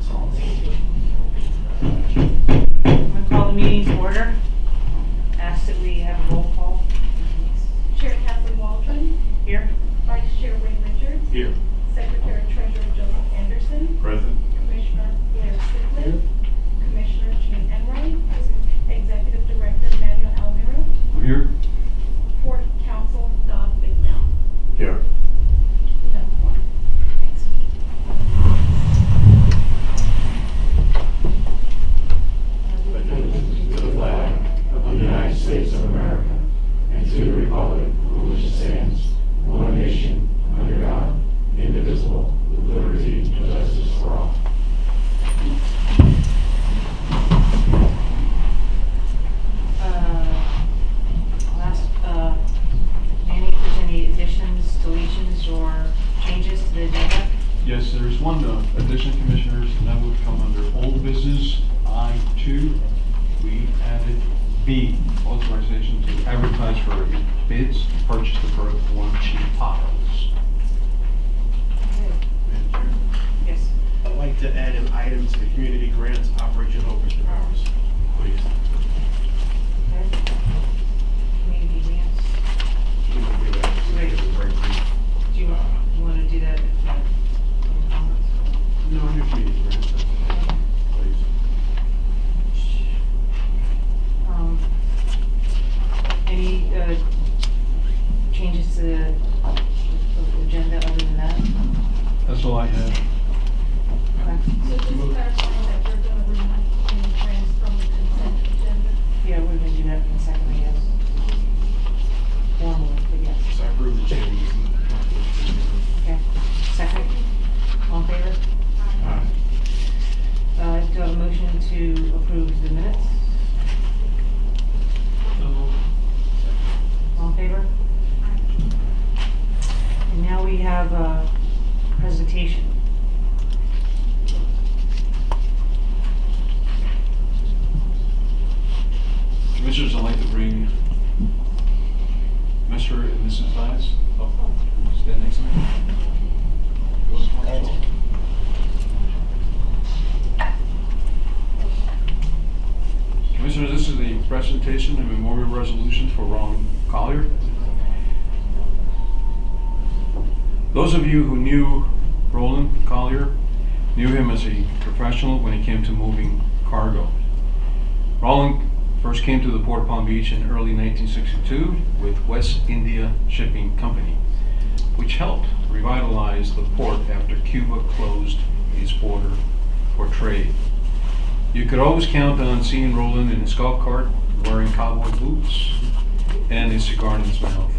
I'm going to call the meeting to order. Ask that we have a roll call. Chair Kathleen Waldron, Here. Vice Chair Wayne Richards, Here. Secretary Treasurer Joseph Anderson, Present. Commissioner Blair Sibley, Commissioner Jean Enright, Executive Director Manuel Almiro, I'm here. Fourth Counsel Don Bignell. Here. We have one. Thanks. To the flag of the United States of America and to the republic for which it stands, one nation, under God, indivisible, with liberty and justice for all. Manny, if there's any additions, deletions, or changes to the agenda? Yes, there is one addition, Commissioners, and that would come under old business I-2. We added B, authorization to advertise for bids to purchase the Berth 1 cheap bottles. Madam Chair, Yes. I'd like to add an item to the community grants Operation Open Hours, please. Okay. Community grants. We can do that. Great. It's very brief. Do you want to do that? Any comments? No, under community grants, that's fine. Please. Any changes to the agenda other than that? That's all I have. Okay. So just clarifying that we're going to remove any grants from the consent agenda. Yeah, we're going to do that in a second, I guess. Formally, but yes. So I approve the changes. Okay. Second? All in favor? Aye. Do I have a motion to approve the minutes? All in favor? And now we have a presentation. Commissioners, I'd like to bring Mr. and Mrs. Dias up. Stand next to me. Commissioners, this is the presentation of memorial resolutions for Roland Collier. Those of you who knew Roland Collier knew him as a professional when it came to moving cargo. Roland first came to the Port of Palm Beach in early 1962 with West India Shipping Company, which helped revitalize the port after Cuba closed its border for trade. You could always count on seeing Roland in his golf cart, wearing cowboy boots, and a cigar in his mouth.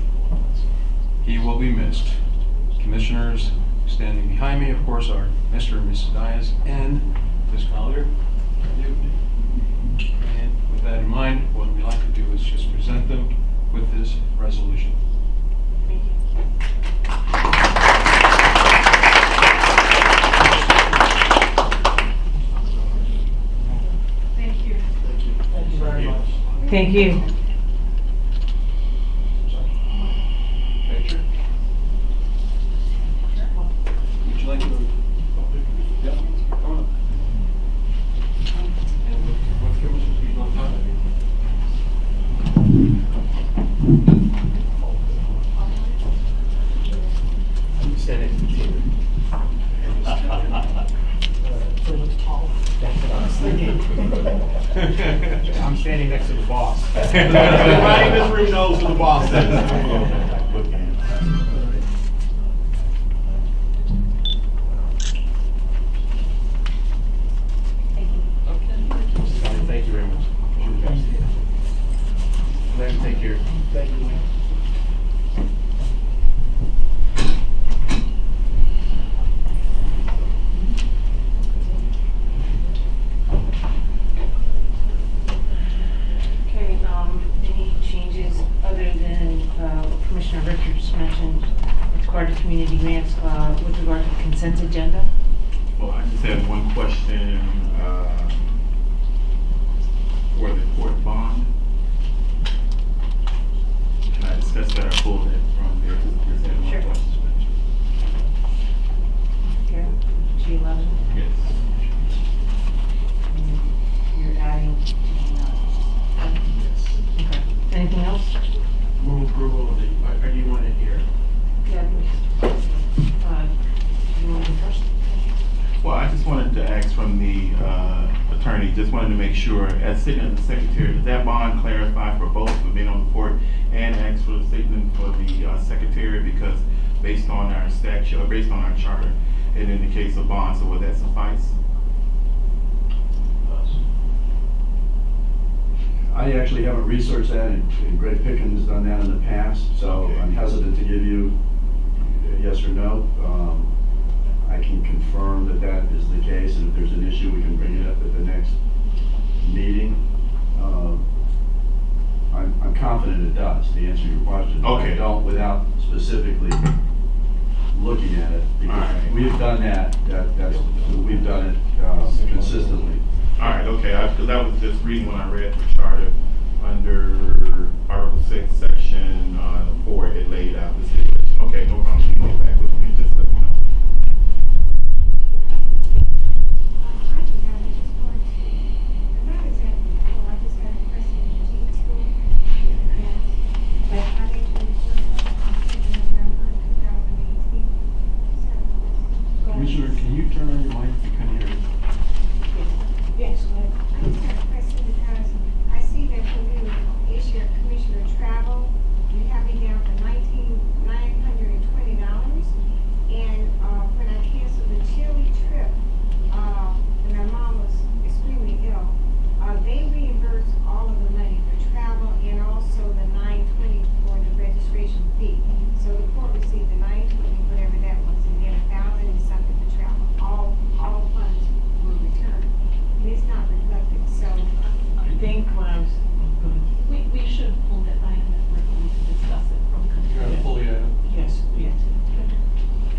He will be missed. Commissioners standing behind me, of course, are Mr. and Mrs. Dias and Ms. Collier. And with that in mind, what we like to do is just present them with this resolution. Thank you. Thank you. Thank you very much. Thank you. Picture? Would you like to? Yep, come on up. And with Commissioners, we go top. I'm standing to the team. I'm standing next to the boss. Everybody in this room knows who the boss is. Thank you very much. Larry, take care. Thank you. Okay, any changes other than Commissioner Richards mentioned with regard to community grants with regard to the consent agenda? Well, I just had one question for the court bond. Can I discuss that or pull it from there? Just had one Sure. question. Here, G11. Yes. just wanted to ask from the attorney, just wanted to make sure, as sitting as the secretary, does that bond clarify for both, for being on the court and ask for the statement for the secretary? Because based on our statute, or based on our charter, it indicates a bond, so will that suffice? I actually haven't researched that, and Greg Pickens has done that in the past, so Okay. I'm hesitant to give you a yes or no. I can confirm that that is the case, and if there's an issue, we can bring it up at the next meeting. I'm confident it does, to answer your question. Okay. I don't without specifically looking at it, because All right. we've done we've done it consistently. All right, okay, because I was just reading when I read the charter under Article 6, Section 4, it laid out the situation. Okay, no problem, you can get back with me, just let me know. Commissioner, can you turn on your mic? You can hear it. Yes, go ahead. I just have a question because I see that when you issue commissioner travel, you have me down for $920. And when I canceled the Chile trip, when my mom was extremely ill, they reimbursed all of the money for travel and also the $920 for the registration fee. So the court received the $920, whatever that was, and then $1,000 and something for travel. All funds were returned. And it's not reflected, so. I think when I was, go ahead. We should pull that item that we're going to discuss it from You're gonna consent. pull the item. Yes, yes.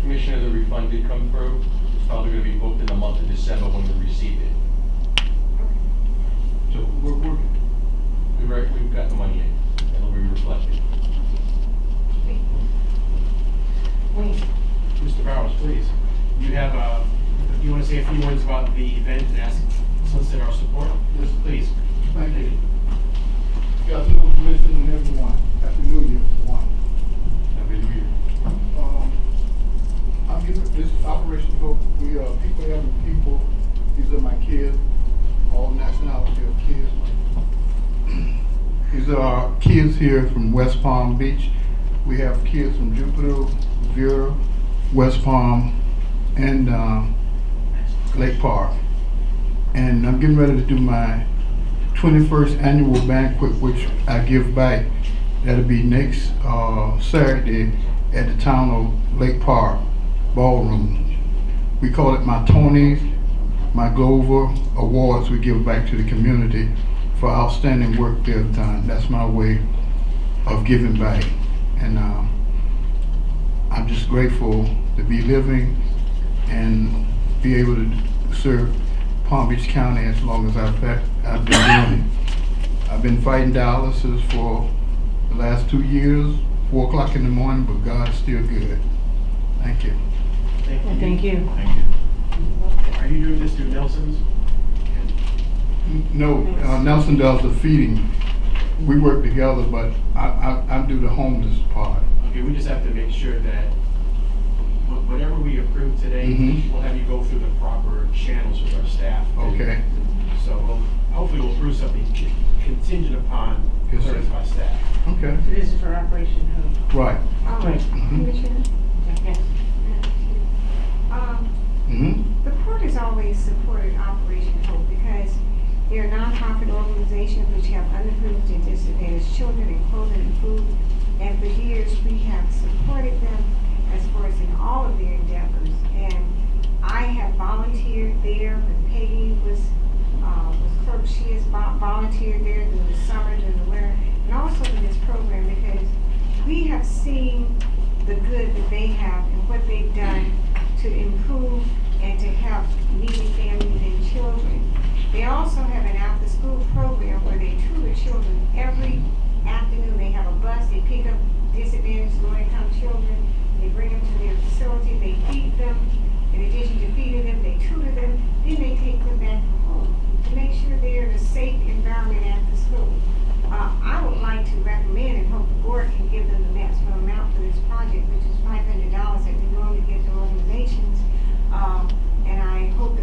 Commissioner, the refund did come through. It's probably gonna be booked in the month of December when we receive it. So we've got the money in, it'll be reflected. Wayne, Mr. Bowers, please. You want to say a few words about the event and ask, solicit our support? Yes. Please. Thank you. Good afternoon, Commissioner and everyone. Happy New Year, everyone. Happy New Year. I'm giving this Operation Hope. We are people helping people. These are my kids, all nationality of kids. These are our kids here from West Palm Beach. We have kids from Jupiter, Vera, West Palm, and Lake Park. And I'm getting ready to do my 21st annual banquet, which I give back. That'll be next Saturday at the town of Lake Park Ballroom. We call it my Tony's, my Glover Awards we give back to the community for outstanding work they've done. That's my way of giving back. And I'm just grateful to be living and be able to serve Palm Beach County as long as I've been doing it. I've been fighting dialysis for the last 2 years, 4 o'clock in the morning, but God is still good. Thank you. well, thank you. Thank you. Are you doing this through Nelson's? No, Nelson does the feeding. We work together, but I do the homeless part. Okay, we just have to make sure that whatever we approve today, Mhm. we'll have you go through the proper channels with our staff. Okay. So hopefully we'll approve something contingent upon Yes, sir. clearance by staff. Okay. So this is for Operation Hope. Right. Right. Commissioner? Yes. The court has always supported Operation Hope because they're a nonprofit organization which have underprivileged and disadvantaged children in clothing and food. And for years, we have supported them as far as in all of their endeavors. And I have volunteered there when Peggy was clerk. She has volunteered there during the summer, during the winter, and also in this program because we have seen the good that they have and what they've done to improve and to help needy families and children. They also have an after-school program where they tutor children every afternoon. They have a bus, they pick up disadvantaged, low-income children, they bring them to their facility, they feed them. In addition to feeding them, they tutor them, then they take them back home to make sure they're in a safe environment after school. I would like to recommend and hope the board can give them the maximum amount for this project, which is $500 that we normally give to organizations. And I hope the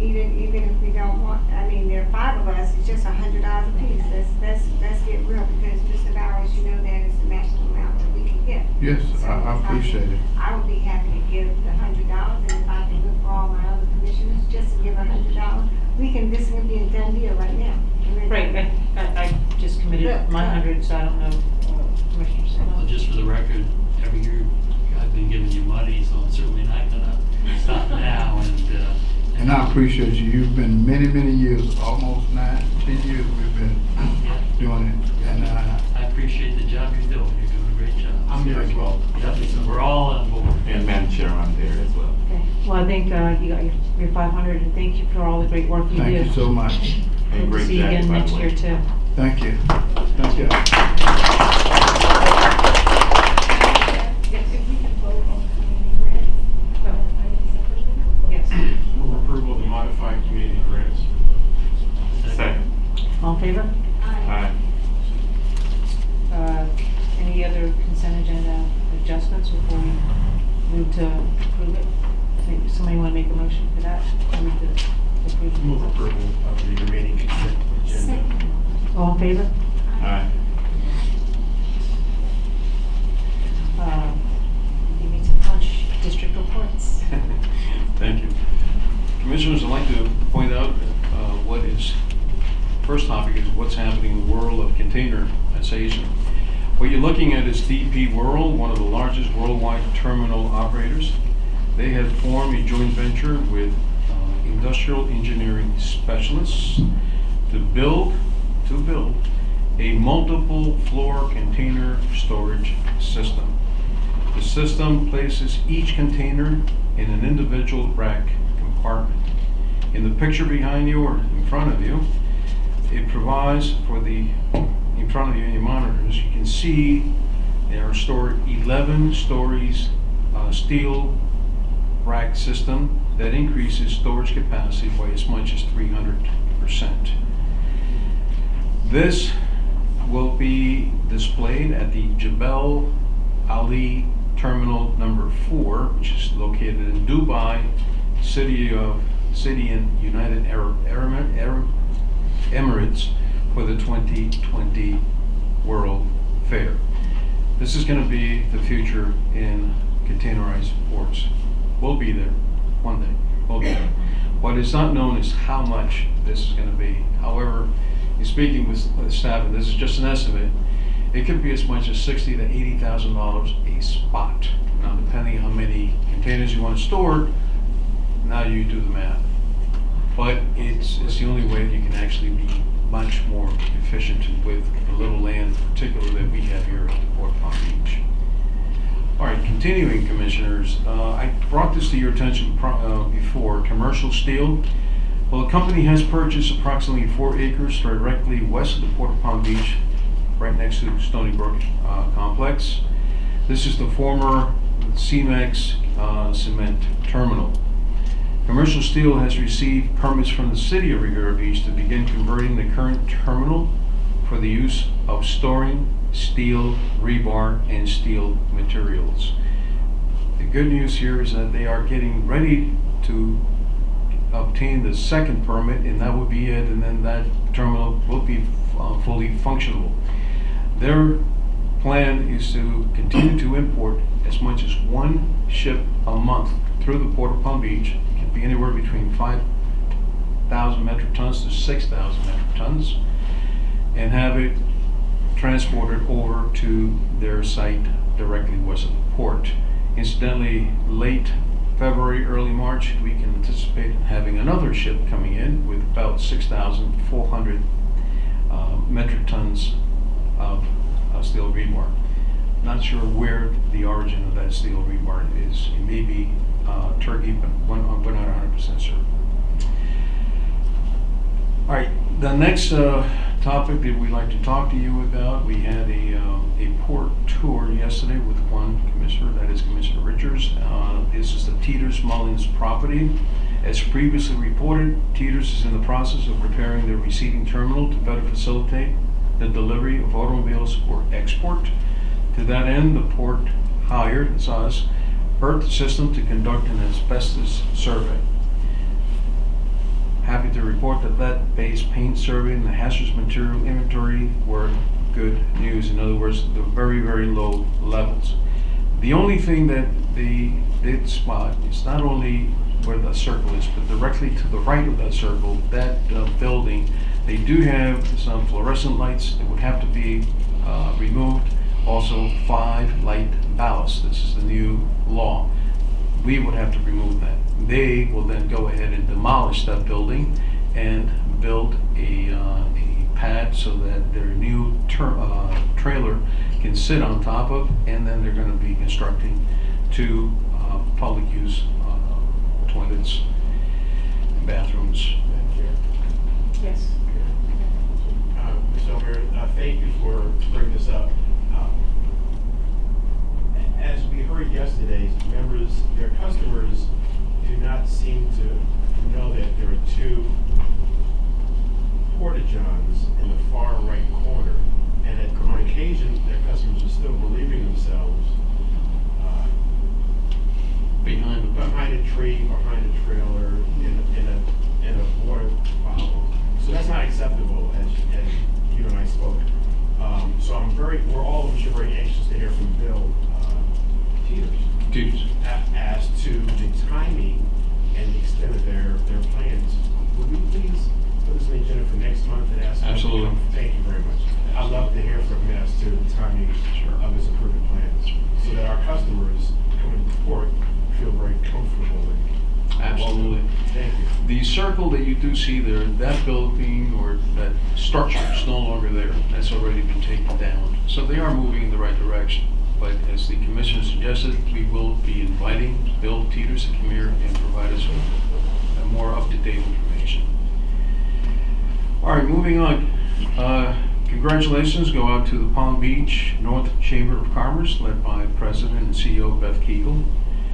even if we don't want, I mean, there are 5 of us, it's just $100 a piece. Let's get real, because Mr. Bowers, you know that is the maximum amount that we can get. Yes, I appreciate it. I would be happy to give the $100, and if I can look for all my other commissioners, just to give $100, this is gonna be a done deal right now. Right, I just committed my 100, so I don't know, Commissioner Well, Simmons. just for the record, every year I've been giving you money, so I'm certainly not gonna stop now, And I appreciate you. You've been many, many years, almost 9, 10 years we've been doing it. And I appreciate the job you're doing. You're doing a great job. I'm there as well. Yep, we're all on board. And Madam Chair, I'm there as well. Okay, well, I think you got your 500, and thank you for all the great work you do. thank you so much. And Hope to great see you jacket, again by the next way. year, too. Thank you. Thank you. If we can vote on community grants, items separately. Yes. Move approval of the modified community grants. Second. All in favor? Aye. Any other consent agenda adjustments before we move to approve it? Think somebody want to make a motion for that? Or move to approve it? Move approval of the remaining consent agenda. All in favor? Aye. You need some punch district reports. Thank you. Commissioners, I'd like to point out what is, first topic is what's happening in the world of containerization. What you're looking at is DP World, one of the largest worldwide terminal operators. They have formed a joint venture with industrial engineering specialists to build a multiple floor container storage system. The system places each container in an individual rack compartment. In the picture behind you or in front of you, it provides for in front of you in your monitors, you can see there are stored 11 stories steel rack system that increases storage capacity by as much as 300%. This will be displayed at the Jebel Ali Terminal number 4, which is located in Dubai, city in United Arab Emirates, for the 2020 World Fair. This is going to be the future in containerized ports. We'll be there one day. We'll be there. What is not known is how much this is going to be. However, in speaking with staff, and this is just an estimate, it could be as much as $60,000 to $80,000 a spot. Now, depending on how many containers you want to store, now you do the math. But it's the only way that you can actually be much more efficient with the little land, in particular, that we have here at the Port Palm Beach. All right, continuing, Commissioners, I brought this to your attention before, commercial steel. Well, the company has purchased approximately 4 acres directly west of the Port of Palm Beach, right next to Stony Brook complex. This is the former CEMEX cement terminal. Commercial Steel has received permits from the city of Riviera Beach to begin converting the current terminal for the use of storing steel rebar and steel materials. The good news here is that they are getting ready to obtain the second permit, and that would be it, and then that terminal will be fully functional. Their plan is to continue to import as much as 1 ship a month through the Port of Palm Beach. It can be anywhere between 5,000 metric tons to 6,000 metric tons, and have it transported over to their site directly west of the port. Incidentally, late February, early March, we can anticipate having another ship coming in with about 6,400 metric tons of steel rebar. Not sure where the origin of that steel rebar is. It may be Turkey, but we're not 100% certain. All right, the next topic that we'd like to talk to you about, we had a port tour yesterday with one commissioner, that is Commissioner Richards. This is the Teeters Mullins property. As previously reported, Teeters is in the process of repairing their receiving terminal to better facilitate the delivery of automobiles for export. To that end, the port hired, it's us, Earth System to conduct an asbestos survey. report that lead-based paint survey and the hazardous material inventory were good news. In other words, the very, very low levels. The only thing that they did spot is not only where the circle is, but directly to the right of that circle, that building, they do have some fluorescent lights that would have to be removed. Also, 5 light ballasts. This is the new law. We would have to remove that. They will then go ahead and demolish that building and build a pad so that their new trailer can sit on top of, and then they're going to be constructing 2 public use toilets and bathrooms. Madam Chair. Yes. Ms. Omer, thank you for bringing this up. As we heard yesterday, their customers do not seem to know that there are 2 porta-johns in the far right corner, and that on occasion, their customers are still relieving themselves behind a tree, behind a trailer, in a water bottle. So that's not acceptable, as you and I spoke. So we're all, I'm sure, very anxious to hear from Bill Teeters. as to the timing and the extent of their plans. Would we please put this on the agenda for next month and ask? Absolutely. Thank you very much. I'd love to hear from him as to the timing of his improvement plans, so that our customers coming to port feel very comfortable. Absolutely. Thank you. The circle that you do see there, that building or that structure is no longer there. That's already been taken down. So they are moving in the right direction. But as the commissioner suggested, we will be inviting Bill Teeters to come here and provide us with more up-to-date information. All right, moving on. Congratulations go out to the Palm Beach North Chamber of Commerce, led by President and CEO Beth Kegel,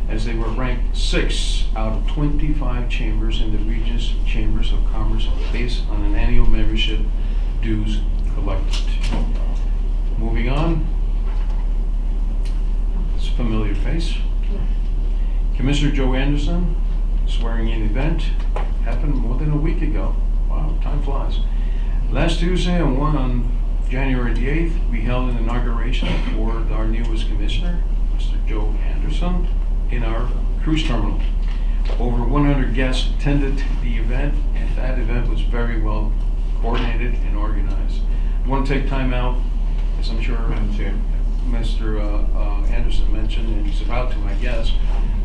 as they were ranked 6th out of 25 chambers in the region's chambers of commerce based on an annual membership dues collected. Moving on, it's a familiar face. Commissioner Joe Anderson swearing-in event happened more than a week ago. Wow, time flies. Last Tuesday on January the 8th, we held an inauguration for our newest commissioner, Mr. Joe Anderson, in our cruise terminal. Over 100 guests attended the event, and that event was very well coordinated and organized. I want to take time out, as I'm sure Mr. Anderson mentioned, and he's about to, I guess.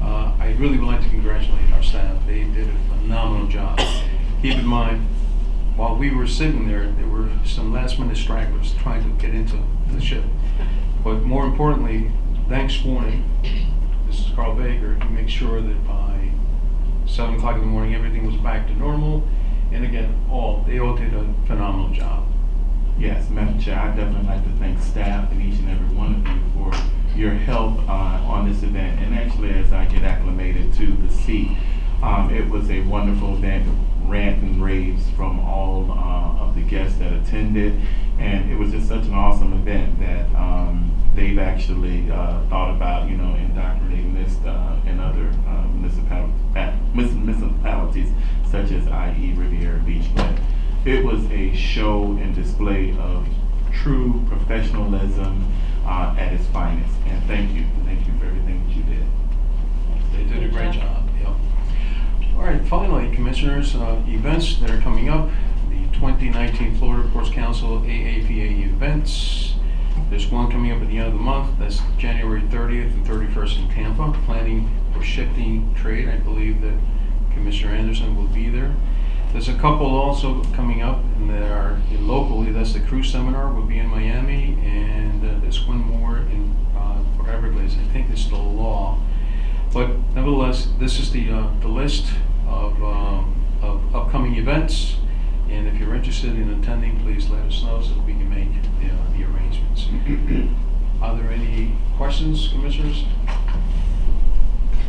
I really would like to congratulate our staff. They did a phenomenal job. Keep in mind, while we were sitting there were some last-minute stragglers trying to get into the ship. But more importantly, thanks morning, this is Carl Baker, to make sure that by 7 o'clock in the morning everything was back to normal. And again, they all did a phenomenal job. Yes, Madam Chair, I'd definitely like to thank staff and each and every one of you for your help on this event. And actually, as I get acclimated to the seat, it was a wonderful event, rant and raves from all of the guests that attended. And it was just such an awesome event that they've actually thought about, indoctrinating this in other municipalities, such as i.e. Riviera Beach. But it was a show and display of true professionalism at its finest. And thank you for everything that you did. They did a great job. Yep. All right, finally, commissioners, events that are coming up. The 2019 Florida Ports Council AAPA events. There's one coming up at the end of the month. That's January 30th and 31st in Tampa. Planning for shifting trade. I believe that Commissioner Anderson will be there. There's a couple also coming up, and that are locally. That's the cruise seminar will be in Miami, and there's one more in for Everglades. I think it's the law. But nevertheless, this is the list of upcoming events. And if you're interested in attending, please let us know so that we can make the arrangements. Are there any questions, commissioners?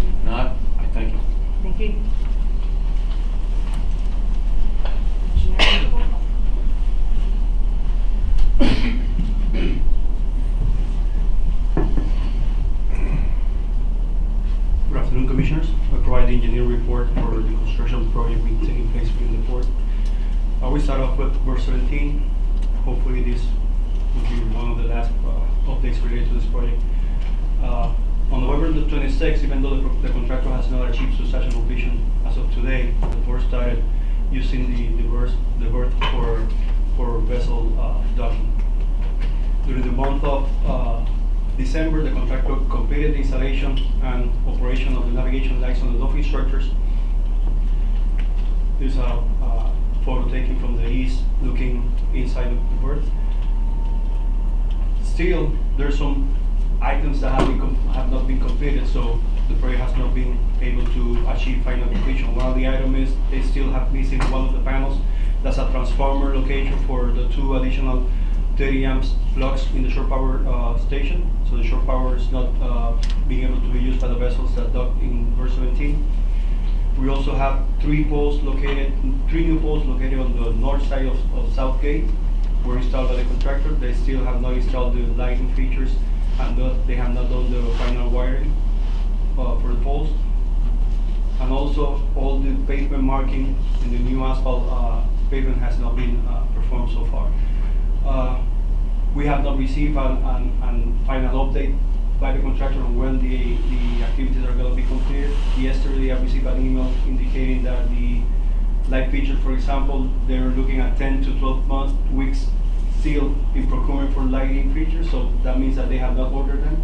If not, I thank you. Thank you. Good afternoon, Commissioners. I provide the engineering report for the construction project being taking place within the port. We start off with verse 17. Hopefully this will be one of the last updates related to this project. On November the 26th, even though the contractor has not achieved substantial completion as of today, the board started using the berth for vessel docking. During the month of December, the contractor completed the installation and operation of the navigation lights on the docking structures. This is a photo taken from the east, looking inside the berth. Still, there's some items that have not been completed, so the project has not been able to achieve final completion. One of the items is they still have missing one of the panels. That's a transformer location for the 2 additional 30 amps plugs in the shore power station. So the shore power is not being able to be used by the vessels that dock in verse 17. We also have 3 new poles located on the north side of South Gate. Were installed by the contractor. They still have not installed the lighting features, and they have not done the final wiring for the poles. And also, all the pavement marking in the new asphalt pavement has not been performed so far. We have not received a final update by the contractor on when the activities are going to be completed. Yesterday, I received an email indicating that the light feature, for example, they're looking at 10 to 12 weeks still in procurement for lighting features, so that means that they have not ordered them.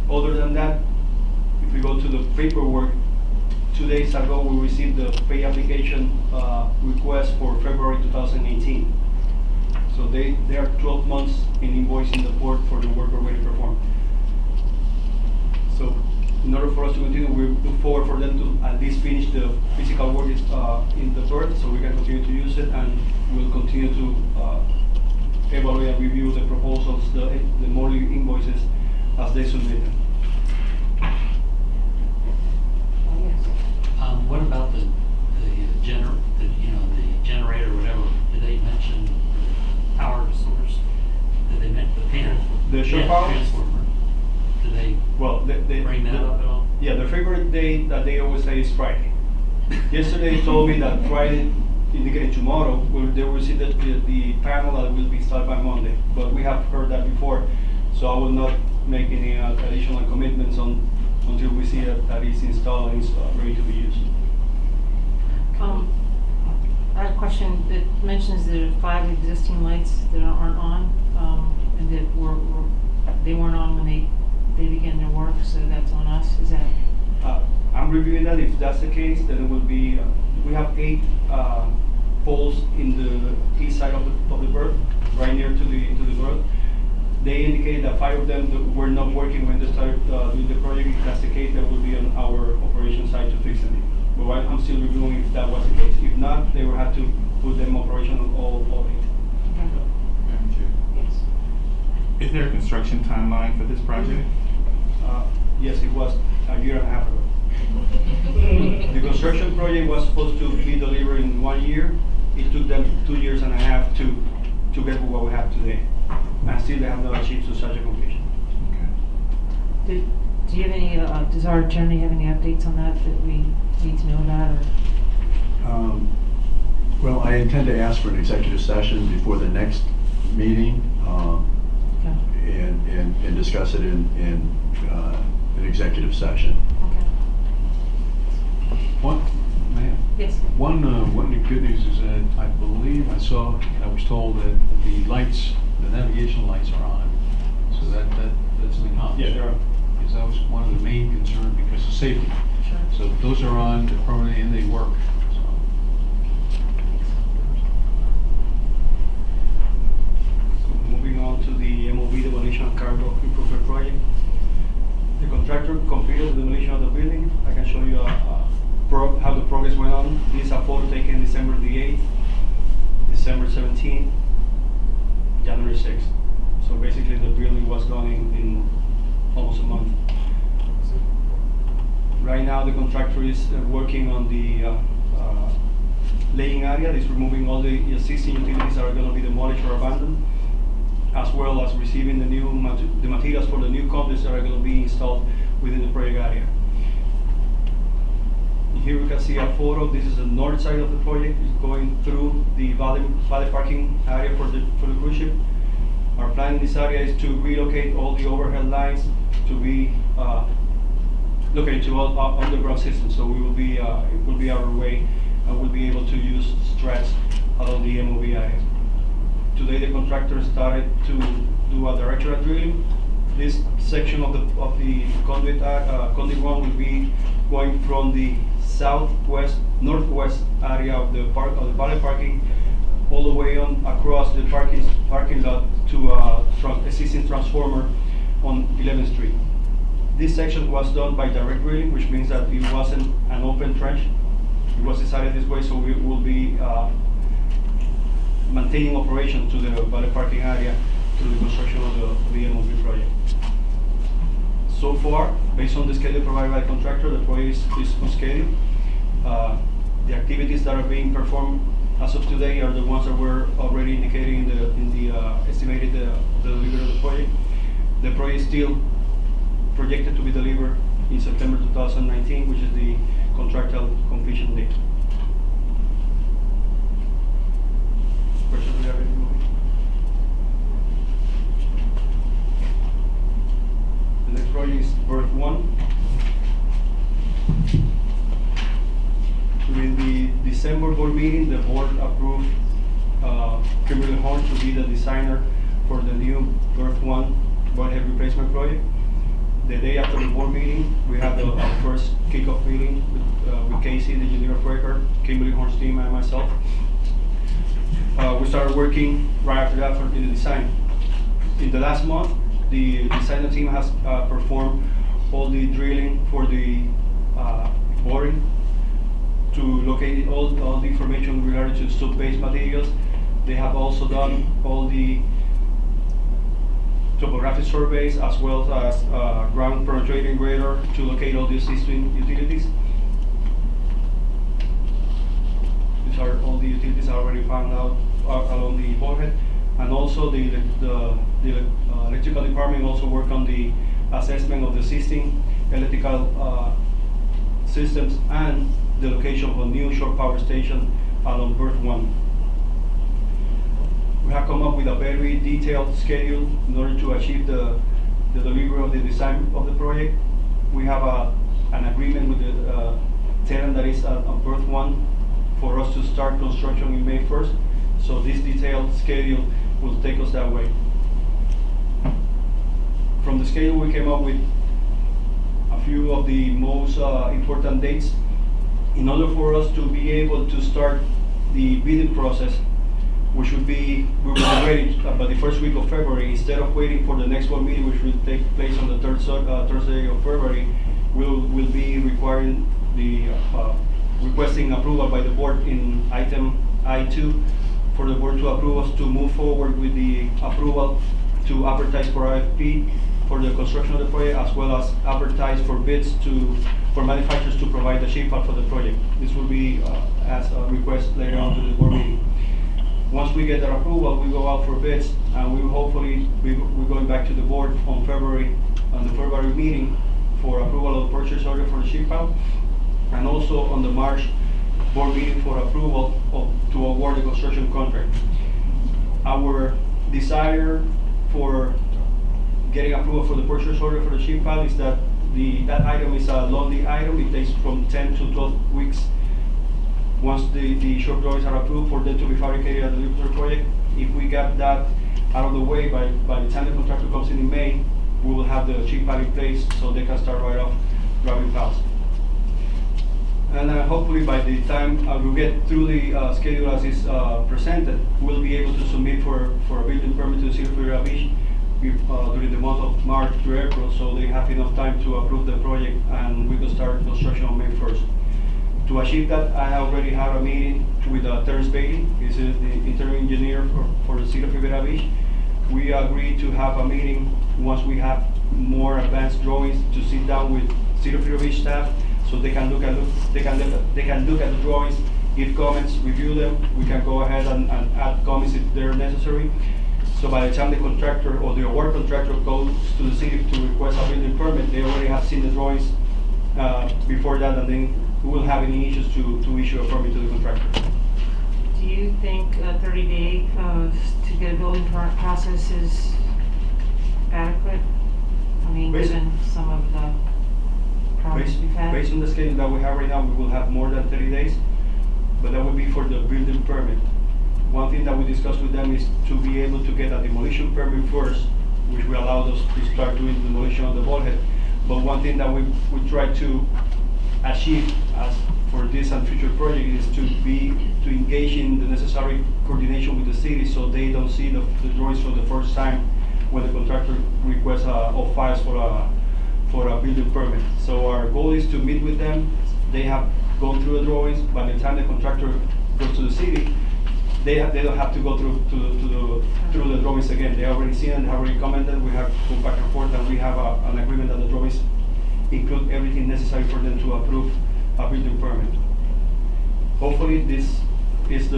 Other than that, if we go to the paperwork, 2 days ago we received the pay application request for February 2018. So they are 12 months in invoicing the port for the work already performed. So in order for us to continue, we look forward for them to at least finish the physical work in the berth, so we can continue to use it, and we'll continue to evaluate and review the proposals, the monthly invoices as they submit them. What about the generator, whatever? Did they mention the power source? Did they mention the panel? The shore power? Transformer. Did they bring that up at all? Yeah, their favorite day that they always say is Friday. Yesterday they told me that Friday, indicating tomorrow, they will see the panel that will be installed by Monday. But we have heard that before, so I will not make any additional commitments until we see that it's installed and it's ready to be used. I have a question that mentions there are 5 existing lights that aren't on, and that they weren't on when they began their work, so that's on us. Is that? I'm reviewing that. If that's the case, then it will be. We have 8 poles in the east side of the berth, right near to the berth. They indicated that 5 of them were not working when they started doing the project. If that's the case, that will be on our operation side to fix them. But I'm still reviewing if that was the case. If not, they will have to put them operational all 8. Madam Chair. Yes. Is there a construction timeline for this project? Yes, it was a year and a half ago. The construction project was supposed to be delivered in 1 year. It took them 2 years and a half to get what we have today. And still they have not achieved such a completion. Okay. Do you have any, does our attorney have any updates on that we need to know about? Or? Well, I intend to ask for an executive session before the next meeting, Okay. and discuss it in an executive session. Okay. Yes. One good news is that I believe I was told that the lights, the navigation lights are on. So that's an accomplishment. Yeah, they're on. Because that was one of the main concerns because of safety. Sure. So those are on, they're permanent, and they work. So moving on to the MOB demolition and cargo improvement project. The contractor completed the demolition of the building. I can show you how the progress went on. This is a photo taken December the 8th, December 17th, January 6th. So basically the building was done in almost a month. Right now the contractor is working on the laying area. He's removing all the existing utilities that are going to be demolished or abandoned, as well as receiving the materials for the new conduits that are going to be installed within the project area. Here we can see a photo. This is the north side of the project. It's going through the valley parking area for the cruise ship. Our plan in this area is to relocate all the overhead lines to be located to all underground systems. So we will be it will be our way, and we'll be able to use struts along the MOB area. Today the contractor started to do a directional drilling. This section of the conduit one will be going from the northwest area of the valley parking all the way on across the parking lot to existing transformer on 11th Street. This section was done by direct drilling, which means that it wasn't an open trench. It was decided this way, so we will be maintaining operation to the valley parking area through the construction of the MOB project. So far, based on the schedule provided by the contractor, the project is on schedule. The activities that are being performed as of today are the ones that we're already indicating in the estimated delivery of the project. The project is still projected to be delivered in September 2019, which is the contractual completion date. Questions? Do you have anything? The next project is Berth 1. During the December board meeting, the board approved Kimberly Horn to be the designer for the new Berth 1 bulkhead replacement project. The day after the board meeting, we had our first kickoff meeting with Casey, the engineer of record, Kimberly Horn's team, and myself. We started working right after that for the design. In the last month, the design team has performed all the drilling for the boring to locate all the information regarding to sub-base materials. They have also done all the topographic surveys as well as ground penetrating radar to locate all the existing utilities. These are all the utilities already found out along the bulkhead. And also the electrical department also worked on the assessment of the existing electrical systems and the location of a new shore power station along Berth 1. We have come up with a very detailed schedule in order to achieve the delivery of the design of the project. We have an agreement with the tenant that is on Berth 1 for us to start construction in May 1st. So this detailed schedule will take us that way. From the schedule, we came up with a few of the most important dates. In order for us to be able to start the bidding process, we will be ready by the first week of February. Instead of waiting for the next board meeting, which will take place on the third Thursday of February, we'll be requiring the requesting approval by the board in item I2 for the board to approve us to move forward with the approval to advertise for RFP for the construction of the project, as well as advertise for bids for manufacturers to provide the ship out for the project. This will be as a request later on to the board meeting. Once we get that approval, we go out for bids, and we will hopefully we're going back to the board on the February meeting for approval of the purchase order for the ship out, and also on the March board meeting for approval to award the construction contract. Our desire for getting approval for the purchase order for the ship pile is that that item is a long lead item. It takes from 10 to 12 weeks once the shop drawings are approved for them to be fabricated at the Liverpool project. If we get that out of the way by the time the contractor comes in May, we will have the ship pile in place so they can start right off driving piles. And hopefully by the time we get through the schedule as is presented, we'll be able to submit for a building permit to the City of Riviera Beach during the month of March to April, so they have enough time to approve the project and we can start construction on May 1st. To achieve that, I already had a meeting with Terrence Bailey. He's the interim engineer for the City of Riviera Beach. We agreed to have a meeting once we have more advanced drawings to sit down with City of Riviera Beach staff so they can look at the drawings, give comments, review them. We can go ahead and add comments if they're necessary. So by the time the contractor or the award contractor goes to the city to request a building permit, they already have seen the drawings before that, and then we will have any issues to issue a permit to the contractor. Do you think a 30-day to get a building permit process is adequate? I mean, Based- given some of the problems we've had? Based on the schedule that we have right now, we will have more than 30 days, but that would be for the building permit. One thing that we discussed with them is to be able to get a demolition permit first, which will allow us to start doing demolition of the bulkhead. But one thing that we try to achieve as for this and future project is to engage in the necessary coordination with the city, so they don't see the drawings for the first time when the contractor requests or files for a building permit. So our goal is to meet with them. They have gone through the drawings. By the time the contractor goes to the city, they don't have to go through the drawings again. They already seen and have already commented. We have gone back and forth, and we have an agreement that the drawings include everything necessary for them to approve a building permit. Hopefully, this is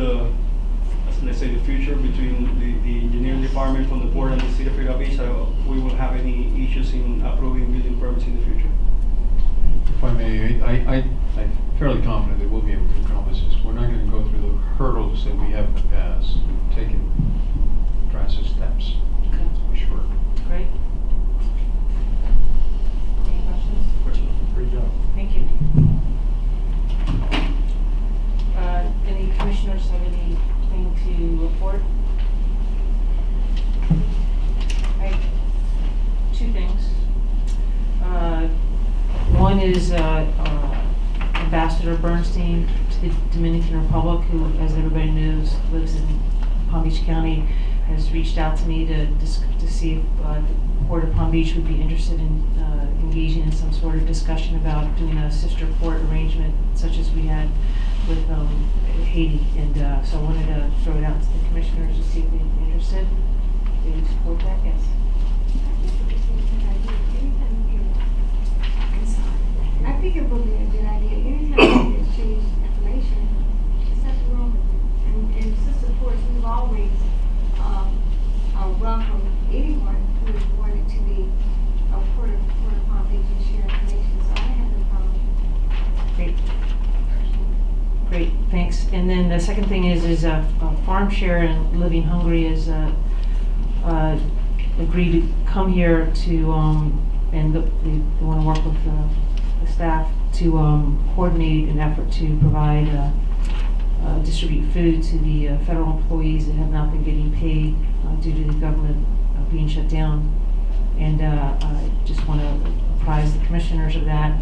let's say the future between the engineering department from the port and the city of Figueroa Beach. We will have any issues in approving building permits in the future. If I may, I'm fairly confident that we'll be able to accomplish this. We're not going to go through the hurdles that we have in the past. We've taken drastic steps, Okay, for sure. great. Any questions? Great job. Thank you. Any commissioners have anything to report? Two things. One is Ambassador Bernstein to the Dominican Republic, who, as everybody knows, lives in Palm Beach County, has reached out to me to see if the Port of Palm Beach would be interested in engaging in some sort of discussion about doing a sister port arrangement such as we had with Haiti. And so I wanted to throw it out to the commissioners to see if they'd be interested. Do you support that? Yes. I think it would be a good idea. Anytime you exchange information, there's nothing wrong with it. And sister ports, we've always welcomed anyone who has wanted to be a port of Palm Beach and share information. So I have no problem. Great. Great, thanks. And then the second thing is Farm Share and Living Hungry has agreed to come here to, and they want to work with the staff to coordinate an effort to provide, distribute food to the federal employees that have not been getting paid due to the government being shut down. And I just want to apprise the commissioners of that.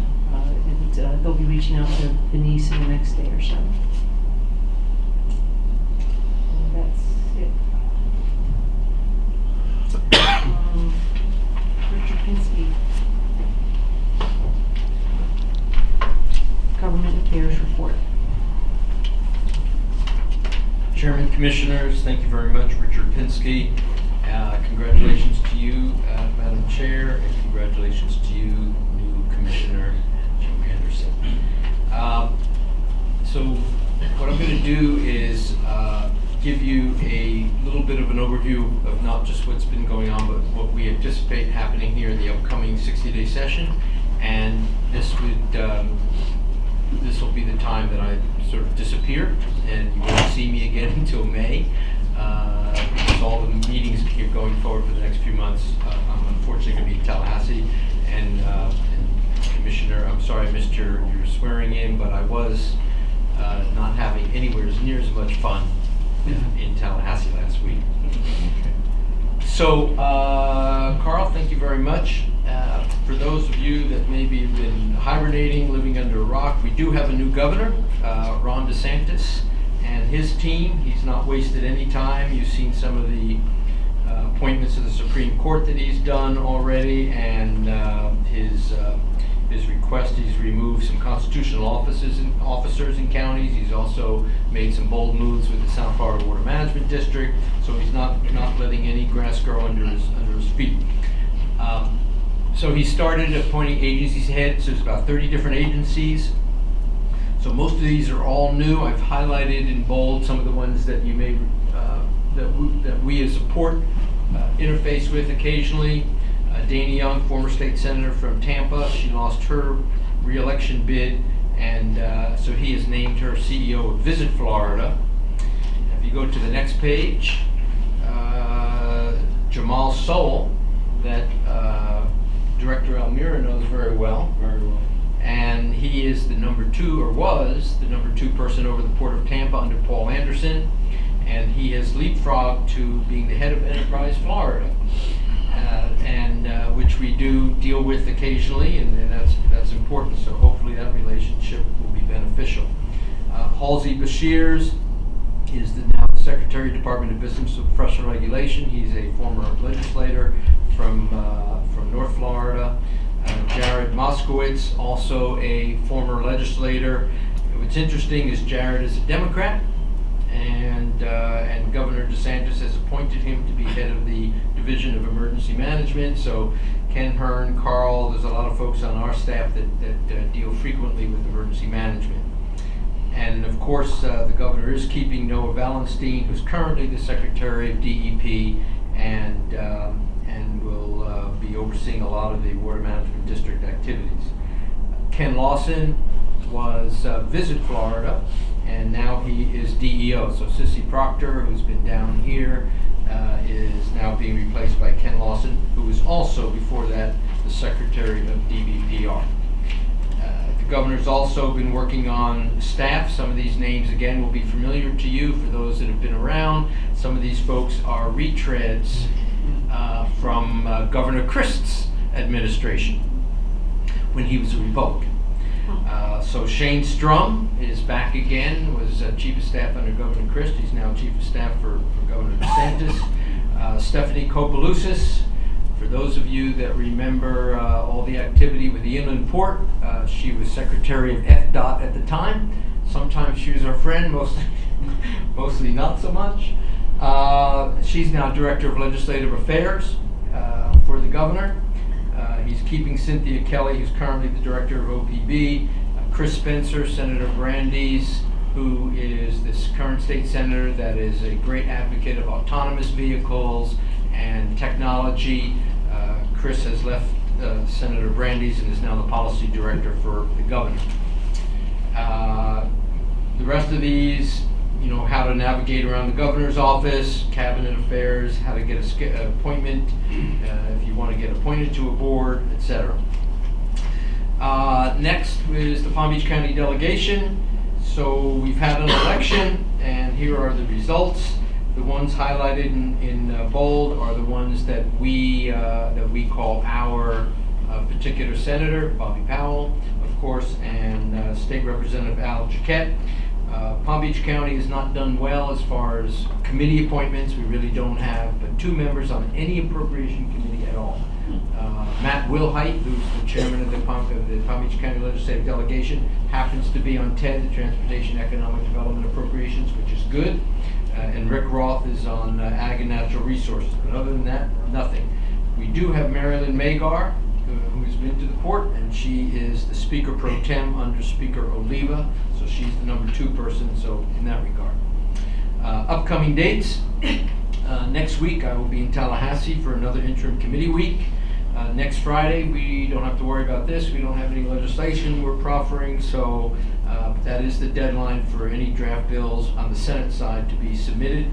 And they'll be reaching out to Denise in the next day or so. And that's it. Richard Pinsky. Government Affairs Report. Chairman, Commissioners, thank you very much. Richard Pinsky. Congratulations to you, Madam Chair, and congratulations to you, new Commissioner Jim Anderson. So what I'm going to do is give you a little bit of an overview of not just what's been going on, but what we anticipate happening here in the upcoming 60-day session. And this will be the time that I sort of disappear, and you won't see me again until May. Because all the meetings here going forward for the next few months, I'm unfortunately going to be in Tallahassee. And Commissioner, I'm sorry I missed your swearing in, but I was not having anywhere near as much fun in Tallahassee last week. So, Carl, thank you very much. For those of you that maybe have been hibernating, living under a rock, we do have a new governor, Ron DeSantis, and his team. He's not wasted any time. You've seen some of the appointments to the Supreme Court that he's done already, and his request, he's removed some constitutional officers in counties. He's also made some bold moves with the South Florida Water Management District, so he's not letting any grass grow under his feet. So he started appointing agencies heads. There's about 30 different agencies. So most of these are all new. I've highlighted in bold some of the ones that you may that we as a port interface with occasionally. Dana Young, former state senator from Tampa, she lost her re-election bid And so he has named her CEO of Visit Florida. If you go to the next page, Jamal Sowell, that Director Almira knows very well. Very well. And he is the number 2, or was the number 2 person over the Port of Tampa under Paul Anderson. And he has leapfrogged to being the head of Enterprise Florida, which we do deal with occasionally, and that's important. So hopefully that relationship will be beneficial. Halsey Bashirs is now the Secretary of Department of Business and Professional Regulation. He's a former legislator from North Florida. Jared Moskowitz, also a former legislator. What's interesting is Jared is a Democrat, and Governor DeSantis has appointed him to be head of the Division of Emergency Management. So Ken Hearn, Carl, there's a lot of folks on our staff that deal frequently with emergency management. And of course, the governor is keeping Noah Valenstein, who's currently the Secretary of DEP, and will be overseeing a lot of the Water Management District activities. Ken Lawson was Visit Florida, and now he is DEO. So Sissy Proctor, who's been down here, is now being replaced by Ken Lawson, who was also, before that, the Secretary of DBPR. The governor's also been working on staff. Some of these names, again, will be familiar to you for those that have been around. Some of these folks are retreads from Governor Christ's administration when he was a Republican. So Shane Strum is back again, was Chief of Staff under Governor Christ. He's now Chief of Staff for Governor DeSantis. Stephanie Kopalousis, for those of you that remember all the activity with the inland port, she was Secretary of FDOT at the time. Sometimes she was our friend, mostly not so much. She's now Director of Legislative Affairs for the governor. He's keeping Cynthia Kelly, who's currently the Director of OPB. Chris Spencer, Senator Brandeis, who is this current state senator that is a great advocate of autonomous vehicles and technology. Chris has left Senator Brandeis and is now the policy director for the governor. The rest of these, you know, how to navigate around the governor's office, cabinet affairs, how to get an appointment, if you want to get appointed to a board, etc. Next is the Palm Beach County delegation. So we've had an election, and here are the results. The ones highlighted in bold are the ones that we call our particular senator, Bobby Powell, of course, and State Representative Al Jaquette. Palm Beach County has not done well as far as committee appointments. We really don't have but 2 members on any appropriation committee at all. Matt Wilhite, who's the chairman of the Palm Beach County Legislative Delegation, happens to be on TED, the Transportation Economic Development Appropriations, which is good. And Rick Roth is on Ag and Natural Resources. But other than that, nothing. We do have Marilyn Magar, who's been to the port, and she is the Speaker Pro Tem under Speaker Oliva, so she's the number 2 person, so in that regard. Upcoming dates, next week I will be in Tallahassee for another interim committee week. Next Friday, we don't have to worry about this, we don't have any legislation we're proffering, so that is the deadline for any draft bills on the Senate side to be submitted.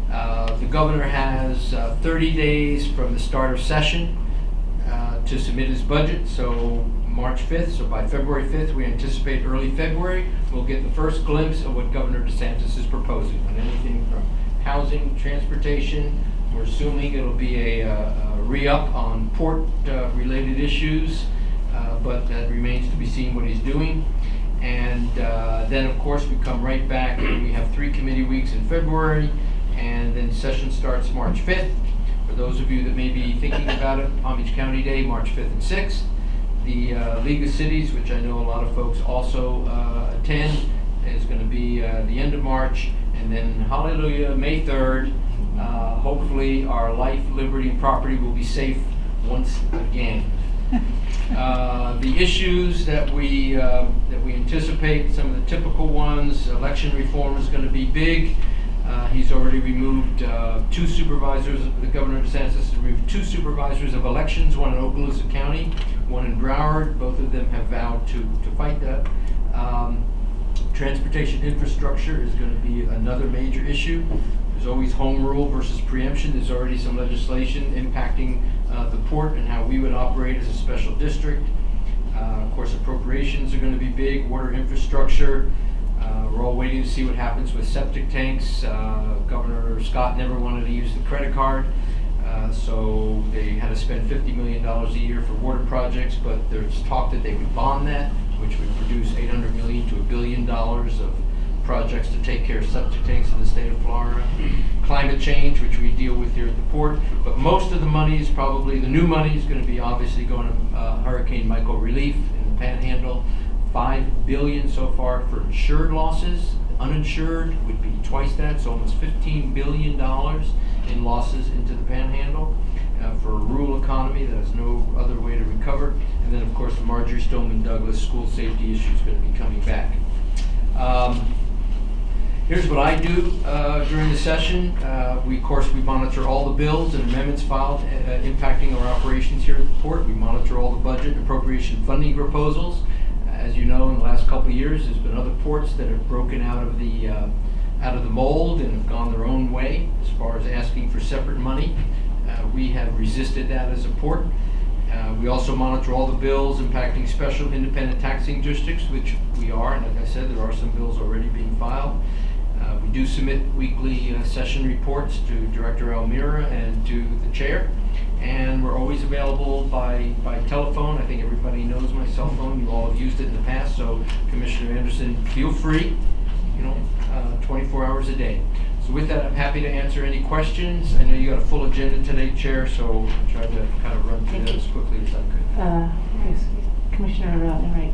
The governor has 30 days from the start of session to submit his budget, so March 5th, so by February 5th, we anticipate early February, we'll get the first glimpse of what Governor DeSantis is proposing on anything from housing, transportation. We're assuming it'll be a re-up on port-related issues, but that remains to be seen what he's doing. And then, of course, we come right back and we have 3 committee weeks in February, and then session starts March 5th. For those of you that may be thinking about it, Palm Beach County Day, March 5th and 6th. The League of Cities, which I know a lot of folks also attend, is going to be the end of March, and then hallelujah, May 3rd. Hopefully our life, liberty, and property will be safe once again. The issues that we anticipate, some of the typical ones, election reform is going to be big. He's already removed 2 supervisors. The Governor DeSantis has removed 2 supervisors of elections, one in Okaloosa County, one in Broward. Both of them have vowed to fight that. Transportation infrastructure is going to be another major issue. There's always home rule versus preemption. There's already some legislation impacting the port and how we would operate as a special district. Of course, appropriations are going to be big, water infrastructure. We're all waiting to see what happens with septic tanks. Governor Scott never wanted to use the credit card, so they had to spend $50 million a year for water projects, but there's talk that they would bond that, which would produce $800 million to $1 billion of projects to take care of septic tanks in the state of Florida. Climate change, which we deal with here at the port, but most of the money is probably, the new money is going to be obviously going to Hurricane Michael relief in the Panhandle. $5 billion so far for insured losses. Uninsured would be twice that, so almost $15 billion in losses into the Panhandle for a rural economy that has no other way to recover. And then, of course, the Marjorie Stoneman Douglas school safety issue is going to be coming back. Here's what I do during the session. We monitor all the bills and amendments filed impacting our operations here at the port. We monitor all the budget and appropriation funding proposals. As you know, in the last couple of years, there's been other ports that have broken out of the mold and have gone their own way as far as asking for separate money. We have resisted that as a port. We also monitor all the bills impacting special independent taxing districts, which we are, and like I said, there are some bills already being filed. We do submit weekly session reports to Director Almira and to the chair, and we're always available by telephone. I think everybody knows my cell phone. You all have used it in the past, so Commissioner Anderson, feel free, 24 hours a day. So with that, I'm happy to answer any questions. I know you got a full agenda today, Chair, so I tried to kind of run through that as quickly as I could. Yes, Commissioner Enright.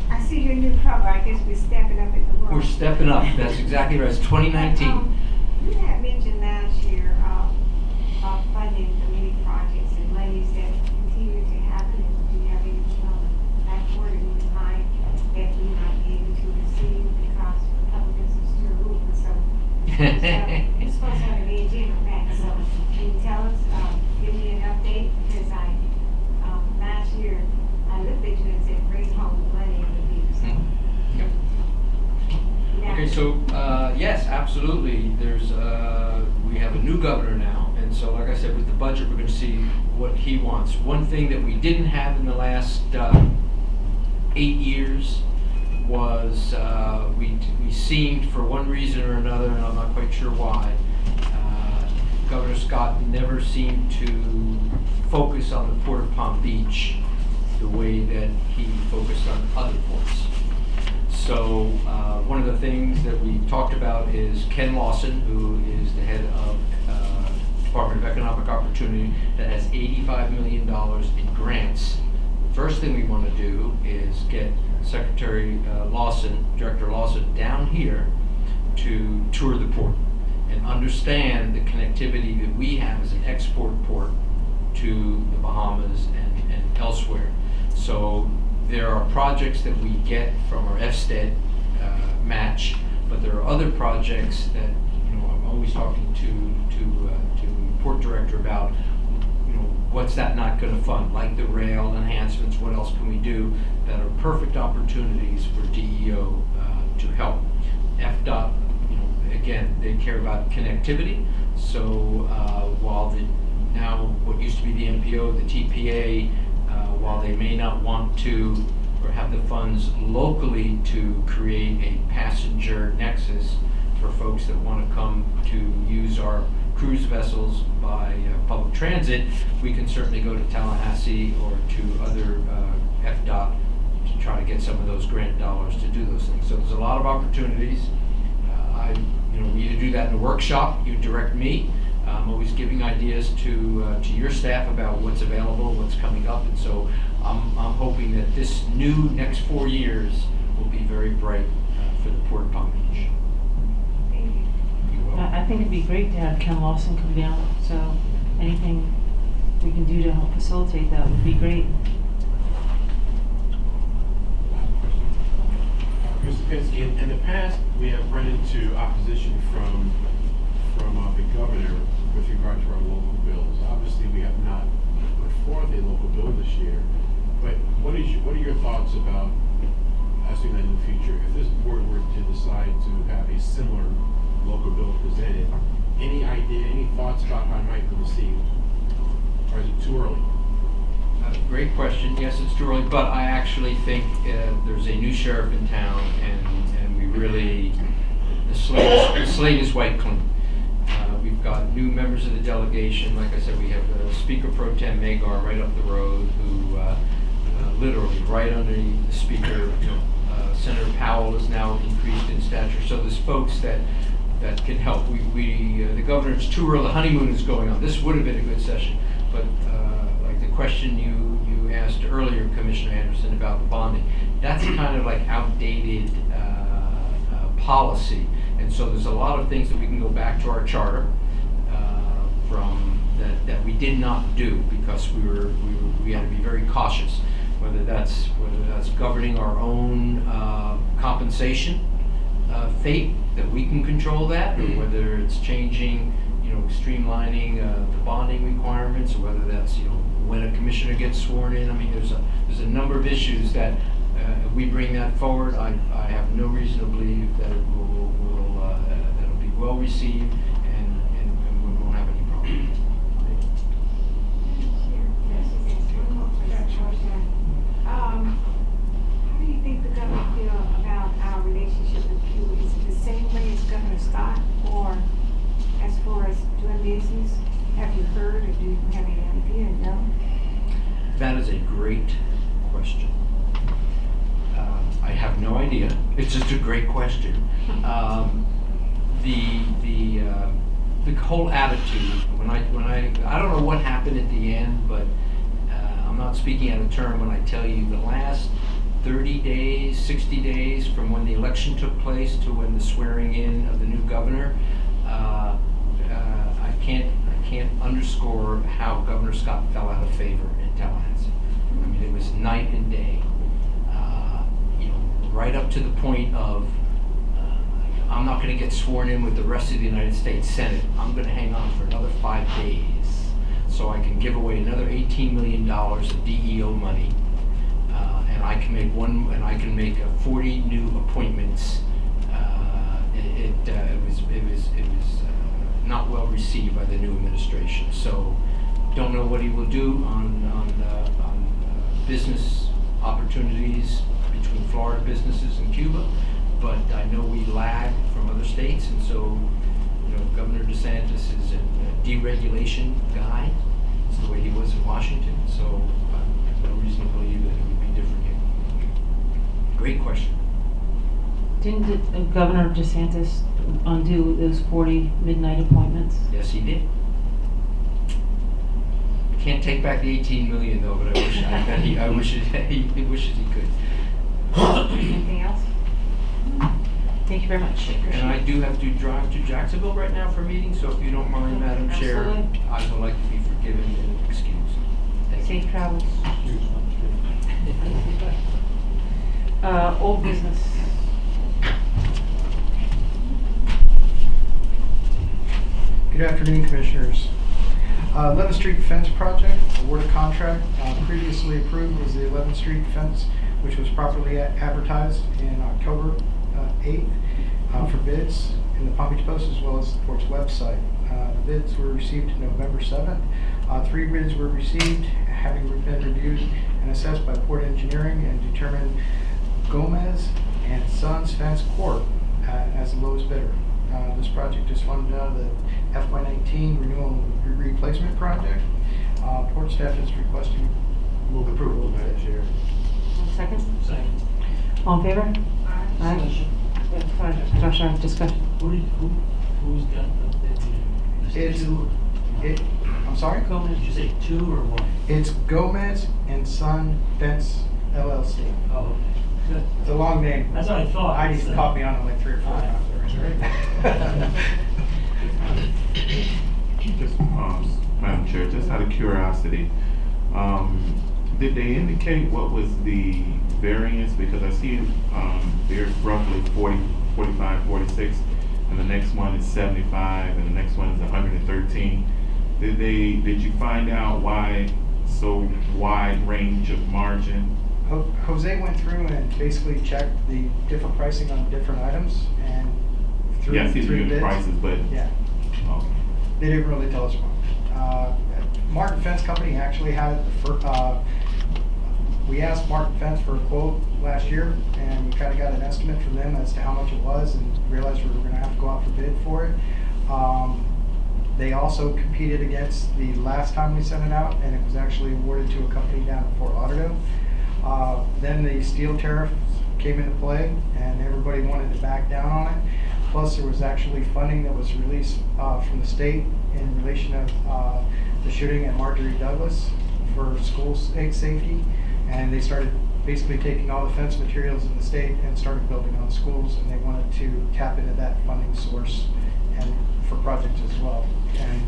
I see your new cover. I guess we're stepping up at the work. We're stepping up. That's exactly right. It's 2019. You had mentioned last year about funding the many projects and monies that continue to happen. And do you have anything on the backboard in your mind that we might be able to receive because Republicans are still ruling? So we're supposed to have an agenda back. So can you tell us, give me an update? Because last year I looked at you and said, bring home the money of the people. So. Yep. Okay, so yes, absolutely. We have a new governor now, and so like I said, with the budget, we're going to see what he wants. One thing that we didn't have in the last 8 years was we seemed, for one reason or another, and I'm not quite sure why, Governor Scott never seemed to focus on the Port of Palm Beach the way that he focused on other ports. So one of the things that we talked about is Ken Lawson, who is the head of Department of Economic Opportunity, that has $85 million in grants. The first thing we want to do is get Secretary Lawson, Director Lawson, down here to tour the port and understand the connectivity that we have as an export port to the Bahamas and elsewhere. So there are projects that we get from our FSTED match, but there are other projects that I'm always talking to port director about. What's that not going to fund? Like the rail enhancements. What else can we do that are perfect opportunities for DEO to help? FDOT, again, they care about connectivity. So while now what used to be the MPO, the TPA. While they may not want to or have the funds locally to create a passenger nexus for folks that want to come to use our cruise vessels by public transit, we can certainly go to Tallahassee or to other FDOT to try to get some of those grant dollars to do those things. So there's a lot of opportunities. We either do that in a workshop, you direct me. I'm always giving ideas to your staff about what's available, what's coming up, and so I'm hoping that this new next 4 years will be very bright for the Port of Palm Beach. Thank you. You're welcome. I think it'd be great to have Ken Lawson come down, so anything we can do to help facilitate that would be great. Mr. Pinsky, in the past, we have run into opposition from the governor with regard to our local bills. Obviously, we have not put forth a local bill this year. But what are your thoughts about, asking that in the future, if this board were to decide to have a similar local bill presented, any idea, any thoughts about how it might be received? Or is it too early? Great question. Yes, it's too early, but I actually think there's a new sheriff in town, and we really, the slate is wiped clean. We've got new members of the delegation. Like I said, we have Speaker Pro Tem Magar right up the road, who literally right underneath the speaker. Senator Powell is now increased in stature. So there's folks that can help. The governor, it's too early. The honeymoon is going on. This would have been a good session, but like the question you asked earlier, Commissioner Anderson, about the bonding, that's kind of like outdated policy. And so there's a lot of things that we can go back to our charter from that we did not do because we had to be very cautious. Whether that's governing our own compensation fate, that we can control that, or whether it's changing, streamlining the bonding requirements, or whether that's when a commissioner gets sworn in. I mean, there's a number of issues that if we bring that forward, I have no reason to believe that it will that'll be well received and we won't have any problem. How do you think the governor feel about our relationship with Cuba? Is it the same way as Governor Scott, or as far as doing business? Have you heard, or do you have any idea? No? That is a great question. I have no idea. It's just a great question. The whole attitude, I don't know what happened at the end, but I'm not speaking out of turn when I tell you the last 30 days, 60 days from when the election took place to when the swearing in of the new governor, I can't underscore how Governor Scott fell out of favor in Tallahassee. I mean, it was night and day. Right up to the point of I'm not going to get sworn in with the rest of the United States Senate. I'm going to hang on for another 5 days so I can give away another $18 million of DEO money, and I can make 40 new appointments. It was not well received by the new administration. So don't know what he will do on business opportunities between Florida businesses and Cuba, but I know we lag from other states, and so Governor DeSantis is a deregulation guy. It's the way he was in Washington, so I have no reason to believe that it would be different here. Great question. Didn't Governor DeSantis undo those 40 midnight appointments? Yes, he did. Can't take back the 18 million though, but I wish he wishes he could. Anything else? Thank you very much. And I do have to drive to Jacksonville right now for a meeting, so if you don't mind, Madam Chair, Absolutely. I would like to be forgiven and excused. Thank you. Safe travels. Old business. Good afternoon, Commissioners. 11th Street Fence Project, awarded contract. Previously approved was the 11th Street fence, which was properly advertised in October 8th for bids in the Palm Beach Post as well as the Port's website. The bids were received November 7th. 3 bids were received, having been reviewed and assessed by Port Engineering and determined Gomez and Sons Fence Corp. As the lowest bidder. This project is funded out of the FY19 renewal and replacement project. Port staff is requesting Move approval, Madam Chair. Second? Second. All in favor? Aye. Josh, discussion. Who's got the I'm sorry? Did you say 2 or 1? It's Gomez and Son Fence LLC. Oh, okay. Good. It's a long name. That's what I thought. Heidi's caught me on it like 3 or 4 times. Just, Madam Chair, just out of curiosity, did they indicate what was the variance? Because I see there's roughly 40, 45, 46, and the next one is 75, and the next one is 113. Did you find out why so wide range of margin? Jose went through and basically checked the different pricing on different items and through Yeah, I see the through unit bids. prices, but. Yeah, Oh, they didn't really tell us much. Martin Fence Company actually had we asked Martin Fence for a quote last year, and we kind of got an estimate from them as to how much it was, and realized we were going to have to go out for bid for it. They also competed against the last time we sent it out, and it was actually awarded to a company down at Fort Lauderdale. Then the steel tariffs came into play, and everybody wanted to back down on it. Plus, there was actually funding that was released from the state in relation of the shooting at Marjorie Douglas for school safety. And they started basically taking all the fence materials in the state and started building on schools, and they wanted to tap into that funding source and for projects as well. And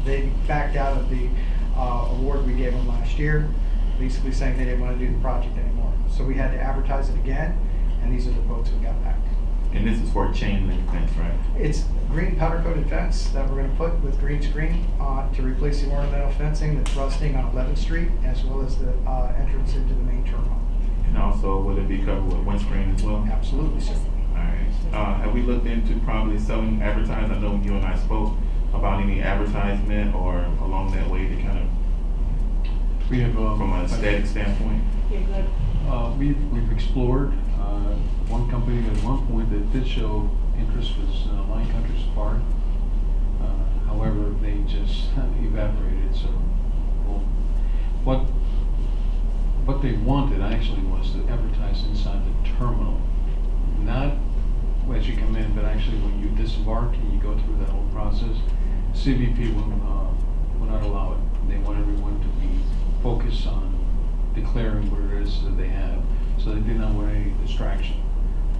they backed out of the award we gave them last year, basically saying they didn't want to do the project anymore. So we had to advertise it again, and these are the quotes we got back. and this is for chain link fence, right? It's green powder coated fence that we're gonna put with green screen to replace the ornamental fencing that's rusting on 11th Street, as well as the entrance into the main terminal. And also, will it be covered with windscreen as well? Absolutely, sir. Alright, have we looked into probably selling advertising? I know you and I spoke about any advertisement or along that way to kind of, We have, from a aesthetic standpoint? Yeah, good. we've explored, one company at one point that did show interest was Lion Country Safari. However, they just evaporated, so, well, what they wanted actually was to advertise inside the terminal. Not as you come in, but actually when you disembark and you go through that whole process. CBP will not allow it. They want everyone to be focused on declaring what it is that they have, so they did not want any distraction.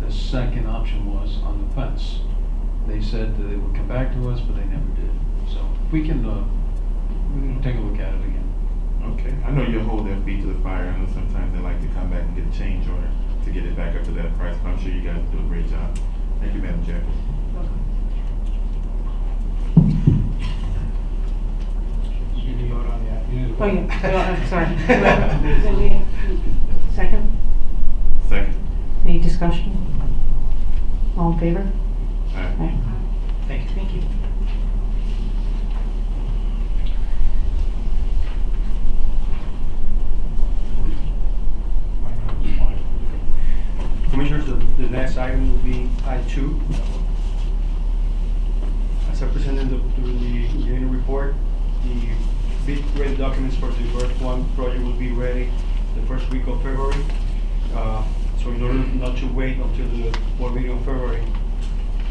The second option was on the fence. They said that they would come back to us, but they never did. So we can take a look at it again. Okay, I know you'll hold their feet to the fire. I know sometimes they like to come back and get a change order to get it back up to that price, but I'm sure you guys do a great job. Thank you, Madam Chair. You need to vote on that. Oh, yeah, I'm sorry. Second? Second. Any discussion? All in favor? Alright. Aye. Thank you. Thank you. Commissioners, the next item will be I2. As I presented during the annual report, the bid ready documents for the Berth 1 project will be ready the first week of February. So in order not to wait until the board meeting in February,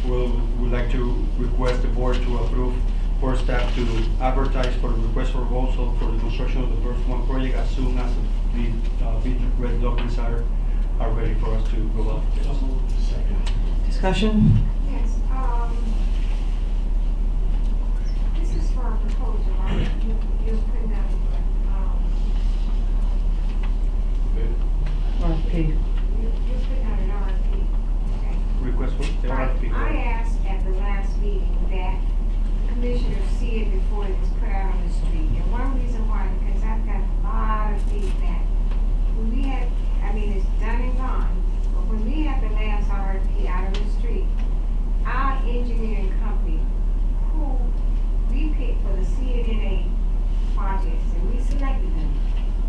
we'd like to request the board to approve for staff to advertise for the request for proposal for the construction of the Berth 1 project as soon as the bid ready documents are ready for us to go out. Discussion? Yes, this is for a proposal, right? You're putting down, RFP. you're putting out an RFP, okay? Request for the RFP. I asked at the last meeting that commissioners see it before it was put out on the street. And one reason why, because I've got a lot of feedback. When we had, I mean, it's done and gone, but when we had the last RFP out on the street, our engineering company, who we picked for the CNNA projects, and we selected them,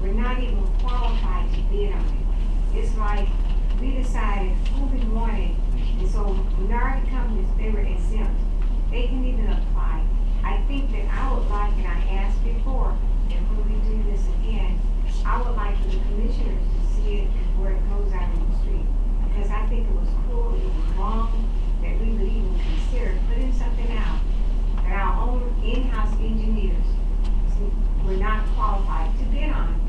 were not even qualified to bid on it. It's like, we decided who we wanted, and so minority companies, they were exempt. They can even apply. I think that I would like, and I asked before, and when we do this again, I would like for the commissioners to see it before it goes out on the street. Because I think it was cruel, it was wrong, that we would even consider putting something out that our own in-house engineers were not qualified to bid on.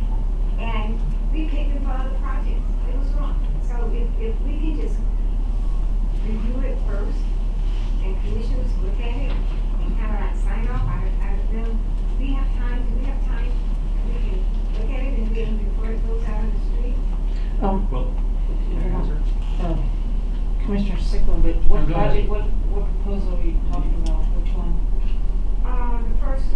And we picked them for other projects. It was wrong. So if we can just review it first, and commissioners look at it, and kind of like sign off, I don't know, do we have time, we can look at it and then before it goes out on the street? Well, Commissioner Sickland, but what project, what proposal are you talking about? Which one? The first,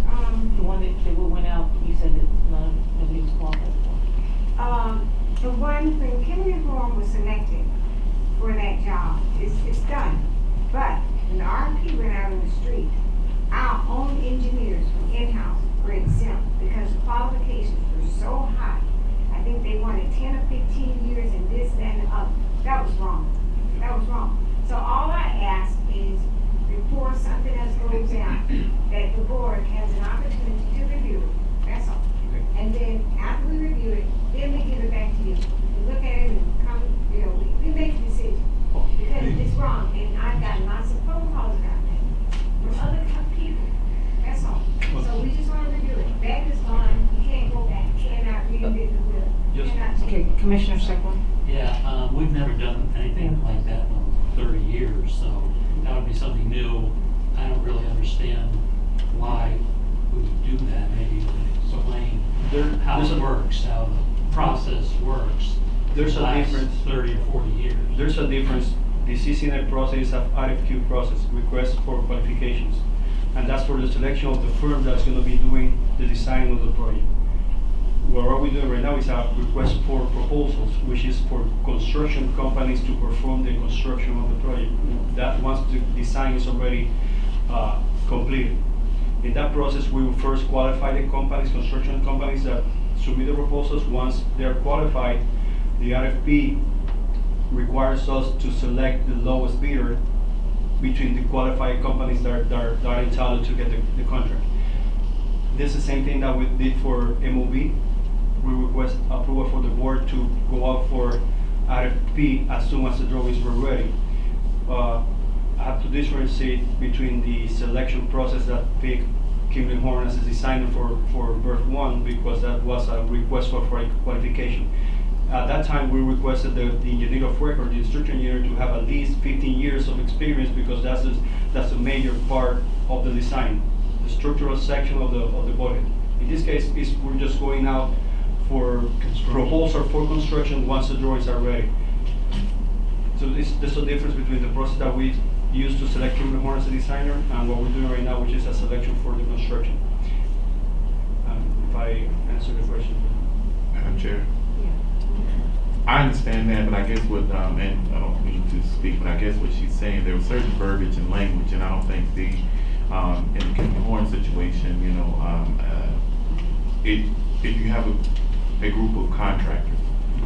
The one that went out, you said that nobody was qualified for. the one when Kimberly Horn was selected for that job, it's done. But when the RFP went out on the street, our own engineers from in-house were exempt because the qualifications were so high. I think they wanted 10 or 15 years and this, that, and the other. That was wrong. That was wrong. So all I ask is before something else goes out, that the board has an opportunity to review it. That's all. And then after we review it, then we give it back to you. We look at it and come, we make a decision. Because it's wrong, and I've got lots of phone calls about that from other people. That's all. So we just want to review it. That is gone. You can't go back. Cannot reinvent the wheel. Cannot change. Okay, Commissioner Strickland? Yeah, we've never done anything like that in 30 years, so that would be something new. I don't really understand why we would do that. Maybe you would explain how it works, how the process works. There's a Last difference. 30 or 40 years. There's a difference. The CCNA process is an RFQ process, request for qualifications. And that's for the selection of the firm that's going to be doing the design of the project. What we're doing right now is a request for proposals, which is for construction companies to perform the construction of the project. That once the design is already completed. In that process, we will first qualify the companies, construction companies that submit the proposals. Once they're qualified, the RFP requires us to select the lowest bidder between the qualified companies that are entitled to get the contract. This is the same thing that we did for MOB. We request approval for the board to go out for RFP as soon as the drawings were ready. I have to differentiate between the selection process that picked Kimberly Horn as a designer for Berth 1 because that was a request for qualification. At that time, we requested the engineer of record, the structural engineer, to have at least 15 years of experience because that's a major part of the design, the structural section of the body. In this case, we're just going out for proposal for construction once the drawings are ready. So there's a difference between the process that we use to select Kimberly Horn as a designer and what we're doing right now, which is a selection for the construction. If I answer the question. Madam Chair. I understand that, but I guess what, and I don't mean to speak, but I guess what she's saying, there was certain verbiage and language, and I don't think in the Kimberly Horn situation, if you have a group of contractors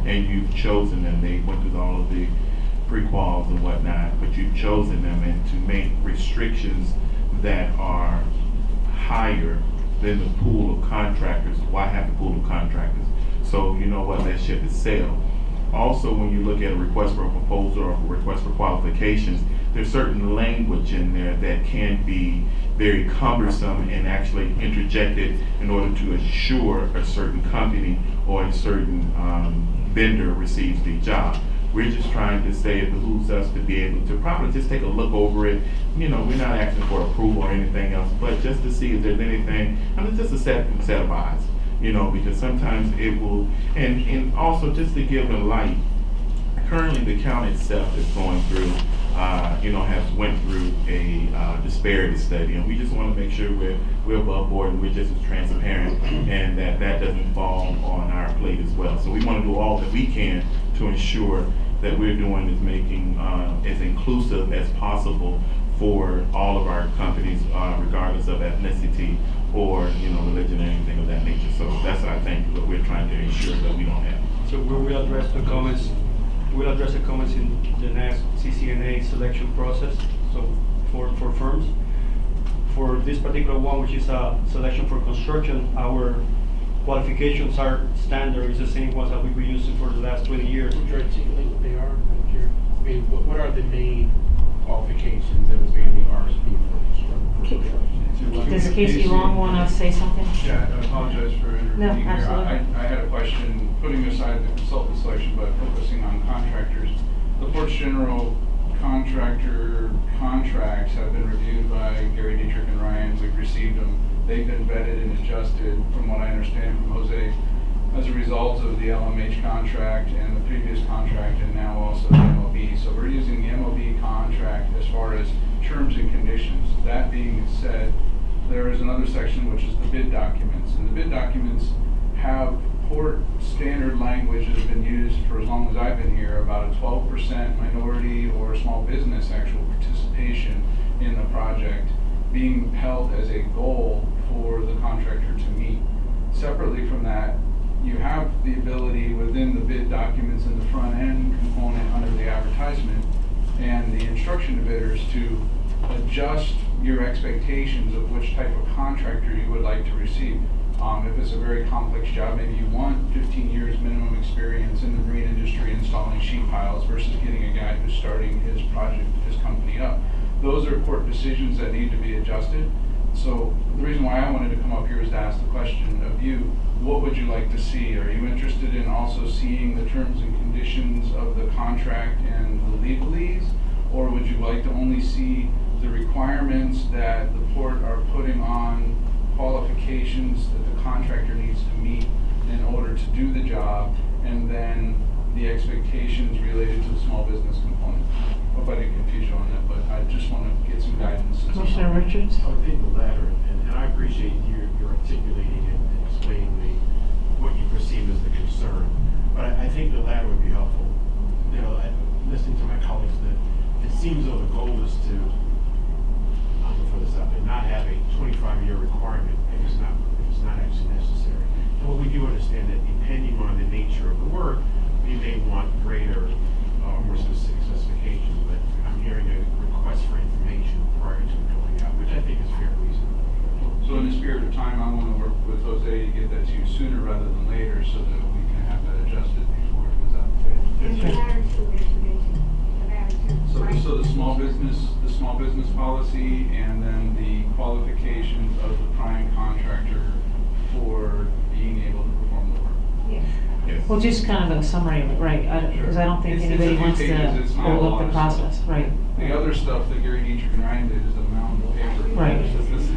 and you've chosen them, they went through all of the pre-quals and whatnot, but you've chosen them and to make restrictions that are higher than the pool of contractors, why have the pool of contractors? So you know what, that ship is sailed. Also, when you look at a request for a proposal or a request for qualifications, there's certain language in there that can be very cumbersome and actually interjected in order to assure a certain company or a certain vendor receives the job. We're just trying to say it behooves us to be able to probably just take a look over it. We're not asking for approval or anything else, but just to see if there's anything, just a set of eyes. Because sometimes it will, and also just to give a light, currently the county itself is going through, has went through a disparity study, and we just want to make sure we're above board and we're just as transparent, and that doesn't fall on our plate as well. So we want to do all that we can to ensure that we're doing is making as inclusive as possible for all of our companies, regardless of ethnicity or religion or anything of that nature. So that's, I think, what we're trying to ensure that we don't have. So we will address the comments. We'll address the comments in the next CCNA selection process. So for firms, for this particular one, which is a selection for construction, our qualifications are standard. It's the same ones that we've been using for the last 20 years. Would you articulate what they are, Madam Chair? I mean, what are the main qualifications that would be in the RSP for construction? Does Casey Long want to say something? Yeah, I apologize for intervening No, here. absolutely. I had a question, putting aside the consultant selection, but focusing on contractors. The Ports General contractor contracts have been reviewed by Gary Dietrich and Ryan. We've received them. They've been vetted and adjusted, from what I understand from Jose, as a result of the LMH contract and the previous contract, and now also the MOB. So we're using the MOB contract as far as terms and conditions. That being said, there is another section which is the bid documents. And the bid documents have port standard language that has been used for as long as I've been here, about a 12% minority or small business actual participation in the project being held as a goal for the contractor to meet. Separately from that, you have the ability within the bid documents in the front end component under the advertisement and the instruction to bidders to adjust your expectations of which type of contractor you would like to receive. If it's a very complex job, maybe you want 15 years minimum experience in the marine industry installing sheet piles versus getting a guy who's starting his project, his company up. Those are port decisions that need to be adjusted. So the reason why I wanted to come up here is to ask the question of you, what would you like to see? Are you interested in also seeing the terms and conditions of the contract and the legalese? Or would you like to only see the requirements that the port are putting on qualifications that the contractor needs to meet in order to do the job, and then the expectations related to the small business component? Hope I didn't confuse you on that, but I just want to get some guidance. Commissioner Richards? I would think the latter, and I appreciate your articulating and explaining what you perceive as the concern. But I think the latter would be helpful. You know, listening to my colleagues, that it seems though the goal is to, I'm going to throw this out there, not have a 25-year requirement if it's not actually necessary. And what we do understand that depending on the nature of the work, we may want greater, more specific specifications. But I'm hearing a request for information prior to it going out, which I think is fair reason. So in the spirit of time, I want to work with Jose to get that to you sooner rather than later so that we can have that adjusted before it goes out to bid. And the latter two information, the latter two. So the small business policy, and then the qualifications of the prime contractor for being able to perform the work. Yes. Yes. Well, just kind of a summary of it, right? Because I don't think It's a anybody few wants pages, to it's not a hold lot up the of process, stuff. right? The other stuff that Gary Dietrich and Ryan did is a mountain of paper. Right. This is-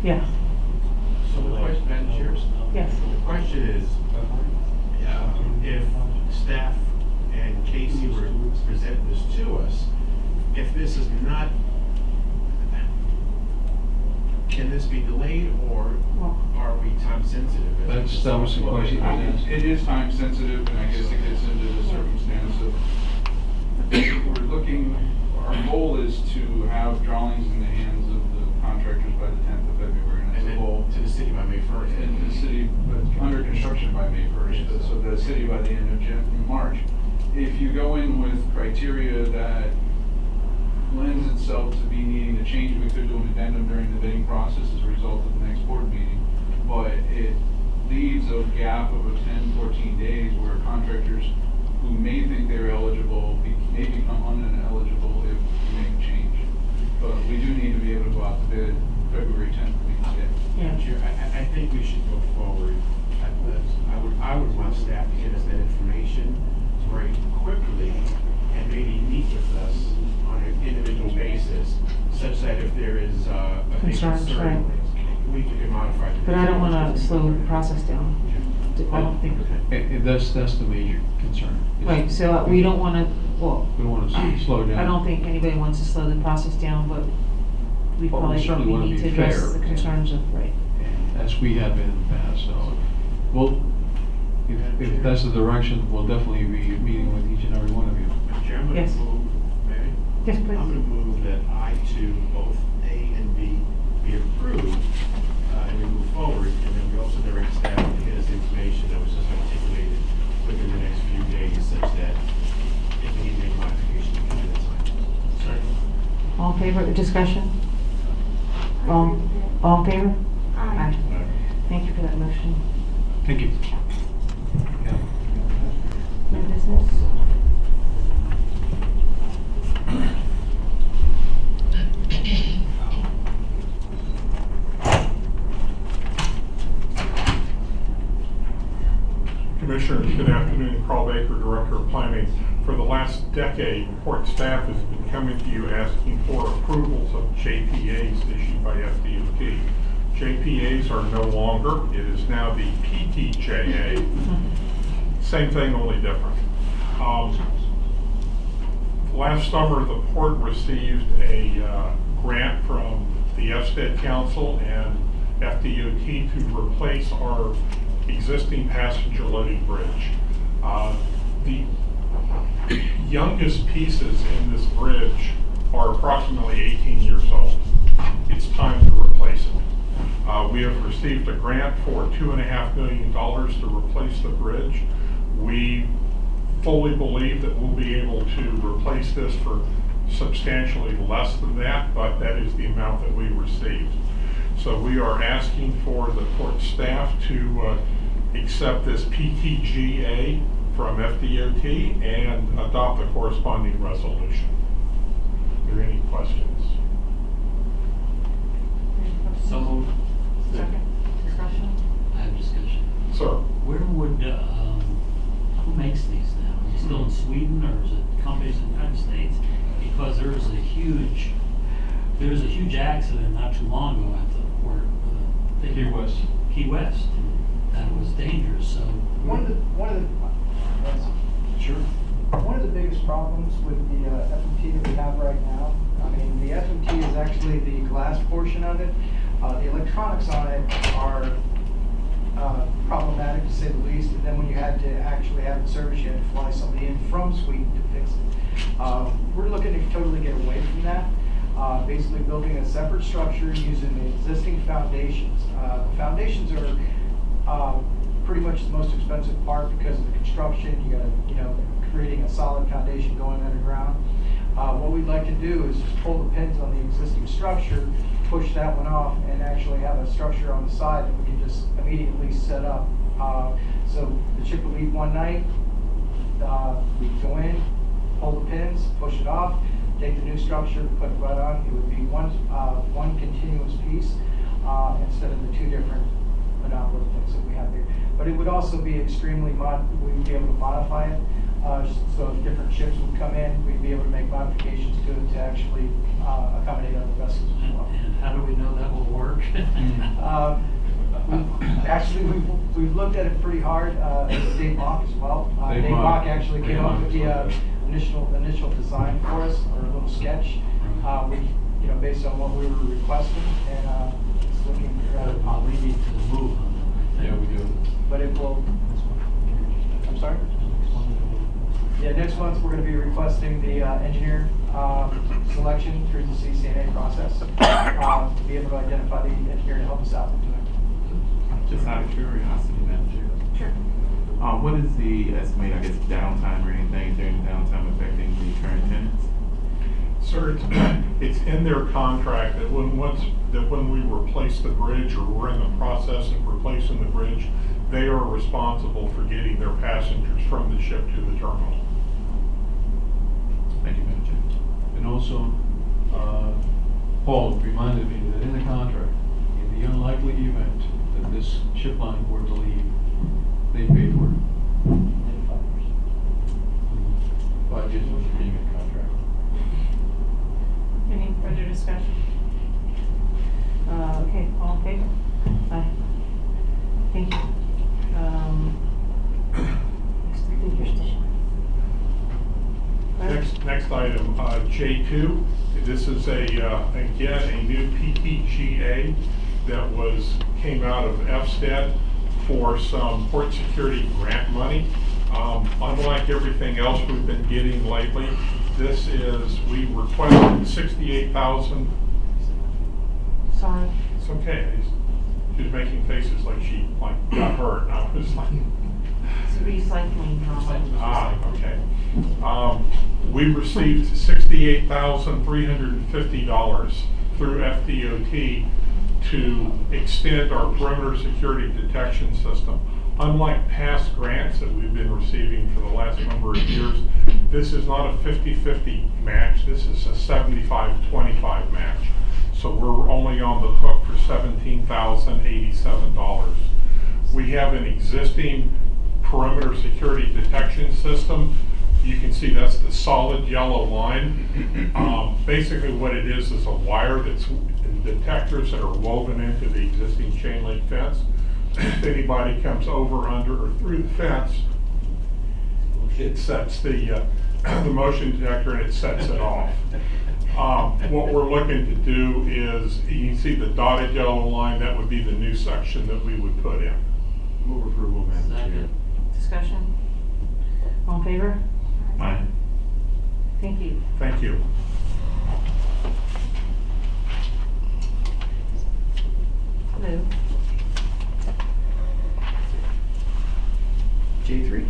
Yeah. So the question, Madam Chair? Yes. The question is, if staff and Casey were to present this to us, if this is not, can this be delayed, or are we time sensitive? That was the question I was asked. It is time sensitive, and I guess it gets into the circumstance of, we're looking, our goal is to have drawings in the hands of the contractors by the 10th of February. And then to the city by May 1st. And the city, but under construction by May 1st, so the city by the end of March. If you go in with criteria that lends itself to be needing to change, we could do an addendum during the bidding process as a result of the next board meeting. But it leaves a gap of 10, 14 days where contractors who may think they're eligible may become unineligible if we make a change. But we do need to be able to go out to bid February 10th. Yeah. Chair, I think we should go forward. I would want staff to get us that information very quickly and maybe meet with us on an individual basis, such that if there is a big Concerns, concern, right. we can modify the. But I don't want to slow the process down. I don't think. That's the major concern. Right, so we don't want to, well, We don't want to slow down. I don't think anybody wants to slow the process down, but we Well, we probably certainly wanna need be to address fair. the concerns of, right. As we have been in the past, so, well, if that's the direction, we'll definitely be meeting with each and every one of you. Madam Chair, I'm going Yes. to move, Mary? Yes, please. I'm going to move that I-2, both A and B, be approved, and we move forward, and then we also direct staff to get us information that was just articulated within the next few days, such that if we need to make modifications, we can do that time. All in favor, discussion? All in favor? Aye. Thank you for that motion. Thank you. Yeah. New business? Commissioners, good afternoon. Carl Baker, Director of Planning. For the last decade, Port staff has been coming to you asking for approvals of JPAs issued by FDOT. JPAs are no longer. It is now the PTJA. Same thing, only different. Last summer, the port received a grant from the FSTED Council and FDOT to replace our existing passenger loading bridge. The youngest pieces in this bridge are approximately 18 years old. It's time to replace it. We have received a grant for $2.5 million to replace the bridge. We fully believe that we'll be able to replace this for substantially less than that, but that is the amount that we received. So we are asking for the court staff to accept this PTGA from FDOT and adopt the corresponding resolution. Are there any questions? So moved. Second, discussion? I have discussion. Sir? Where would, who makes these now? Is it still in Sweden or is it companies in the United States? Because there was a huge accident not too long ago at the port. Key West. Key West. That was dangerous, so. Sure. One of the biggest problems with the FMT that we have right now, I mean, the FMT is actually the glass portion of it. The electronics on it are problematic to say the least, and then when you had to actually have it serviced, you had to fly somebody in from Sweden to fix it. We're looking to totally get away from that. Basically building a separate structure using the existing foundations. The foundations are pretty much the most expensive part because of the construction. You got creating a solid foundation going underground. What we'd like to do is just pull the pins on the existing structure, push that one off, and actually have a structure on the side that we can just immediately set up. So the ship will leave one night, we go in, pull the pins, push it off, take the new structure, put it right on. It would be one continuous piece instead of the two different monopoly things that we have here. But it would also be extremely we would be able to modify it. So if different ships would come in, we'd be able to make modifications to it to actually accommodate other vessels as well. And how do we know that will work? Actually, we've looked at it pretty hard. Dave Mock as well. Dave Mock actually came up with the initial design for us, or a little sketch, based on what we were requesting, and it's looking rather We need to move on that. Yeah, we do. But it will. I'm sorry. Yeah, next month we're going to be requesting the engineer selection through the CCNA process to be able to identify the engineer to help us out with doing. Just out of curiosity, Madam Chair. Sure. What is the estimated, downtime or anything during downtime affecting the current tenants? Sir, it's in their contract that when we replace the bridge, or we're in the process of replacing the bridge, they are responsible for getting their passengers from the ship to the terminal. Thank you, Madam Chair. And also, Paul reminded me that in the contract, in the unlikely event that this ship line were to leave, they pay for it. 5 years was a payment contract. Any further discussion? Okay, all in favor? Aye. Thank you. Next item, J2. This is again a new PTGA that came out of FSTED for some port security grant money. Unlike everything else we've been getting lately, we requested 68,000. Sorry. It's okay. She was making faces like she got hurt. And I was like, It's recycling. okay. We received $68,350 through FDOT to extend our perimeter security detection system. Unlike past grants that we've been receiving for the last number of years, this is not a 50-50 match. This is a 75-25 match. So we're only on the hook for $17,087. We have an existing perimeter security detection system. You can see that's the solid yellow line. Basically what it is a wire that's detectors that are woven into the existing chain link fence. If anybody comes over, under, or through the fence, it sets the motion detector and it sets it off. what we're looking to do is, you can see the dotted yellow line, that would be the new section that we would put in. Move approval, Madam Chair. Second. Discussion? All in favor? Aye. Thank you. Thank you. Hello. J3.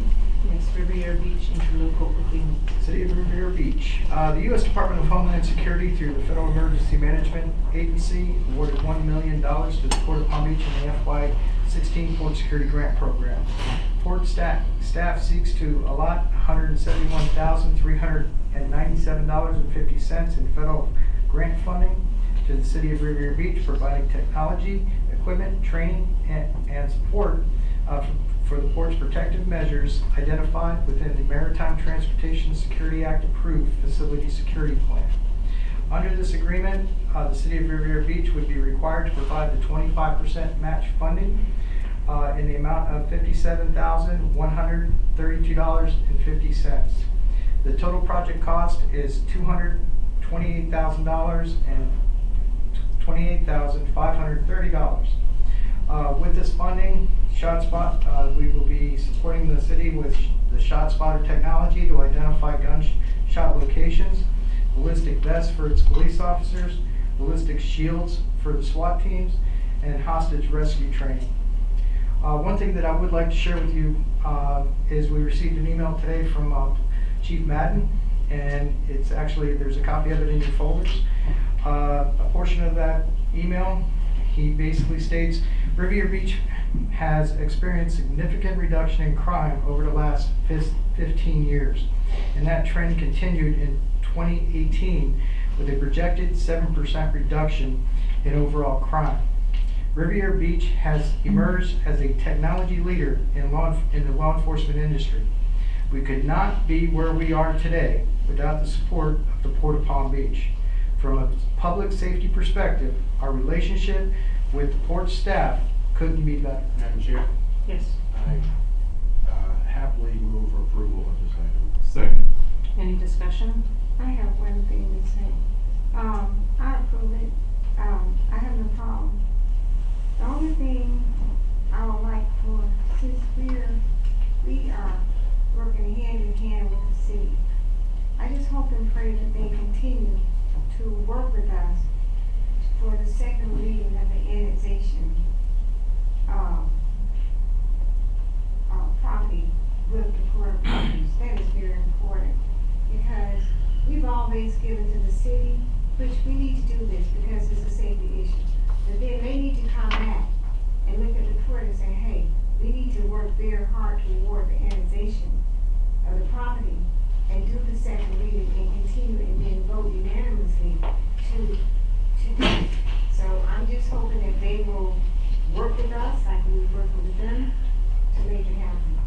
Yes, Riviera Beach interlocal agreement. City of Riviera Beach. The U.S. Department of Homeland Security, through the Federal Emergency Management Agency, awarded $1 million to the Port of Palm Beach in the FY16 Port Security Grant Program. Port staff seeks to allot $171,397.50 in federal grant funding to the City of Riviera Beach, providing technology, equipment, training, and support for the port's protective measures identified within the Maritime Transportation Security Act approved facility security plan. Under this agreement, the City of Riviera Beach would be required to provide the 25% match funding in the amount of $57,132.50. The total project cost is $228,000 and $28,530. With this funding, ShotSpot, we will be supporting the city with the ShotSpotter technology to identify gunshot locations, ballistic vests for its police officers, ballistic shields for the SWAT teams, and hostage rescue training. One thing that I would like to share with you is we received an email today from Chief Madden, and it's actually, there's a copy of it in your folders. A portion of that email, he basically states, Riviera Beach has experienced significant reduction in crime over the last 15 years, and that trend continued in 2018 with a projected 7% reduction in overall crime. Riviera Beach has emerged as a technology leader in the law enforcement industry. We could not be where we are today without the support of the Port of Palm Beach. From a public safety perspective, our relationship with the port staff couldn't be better. Madam Chair, Yes. I happily move for approval of this item. Second. Any discussion? I have one thing to say. I approve it. I have no problem. The only thing I would like for, since we are working hand in hand with the city, I just hope and pray that they continue to work with us for the second reading of the annexation property with the Port of Palm Beach. That is very important, because we've always given to the city, which we need to do this because it's a safety issue. But then they need to come back and look at the port and say, hey, we need to work very hard toward the annexation of the property and do the second reading and continue and then vote unanimously to do it. So I'm just hoping that they will work with us like we were working with them to make it happen.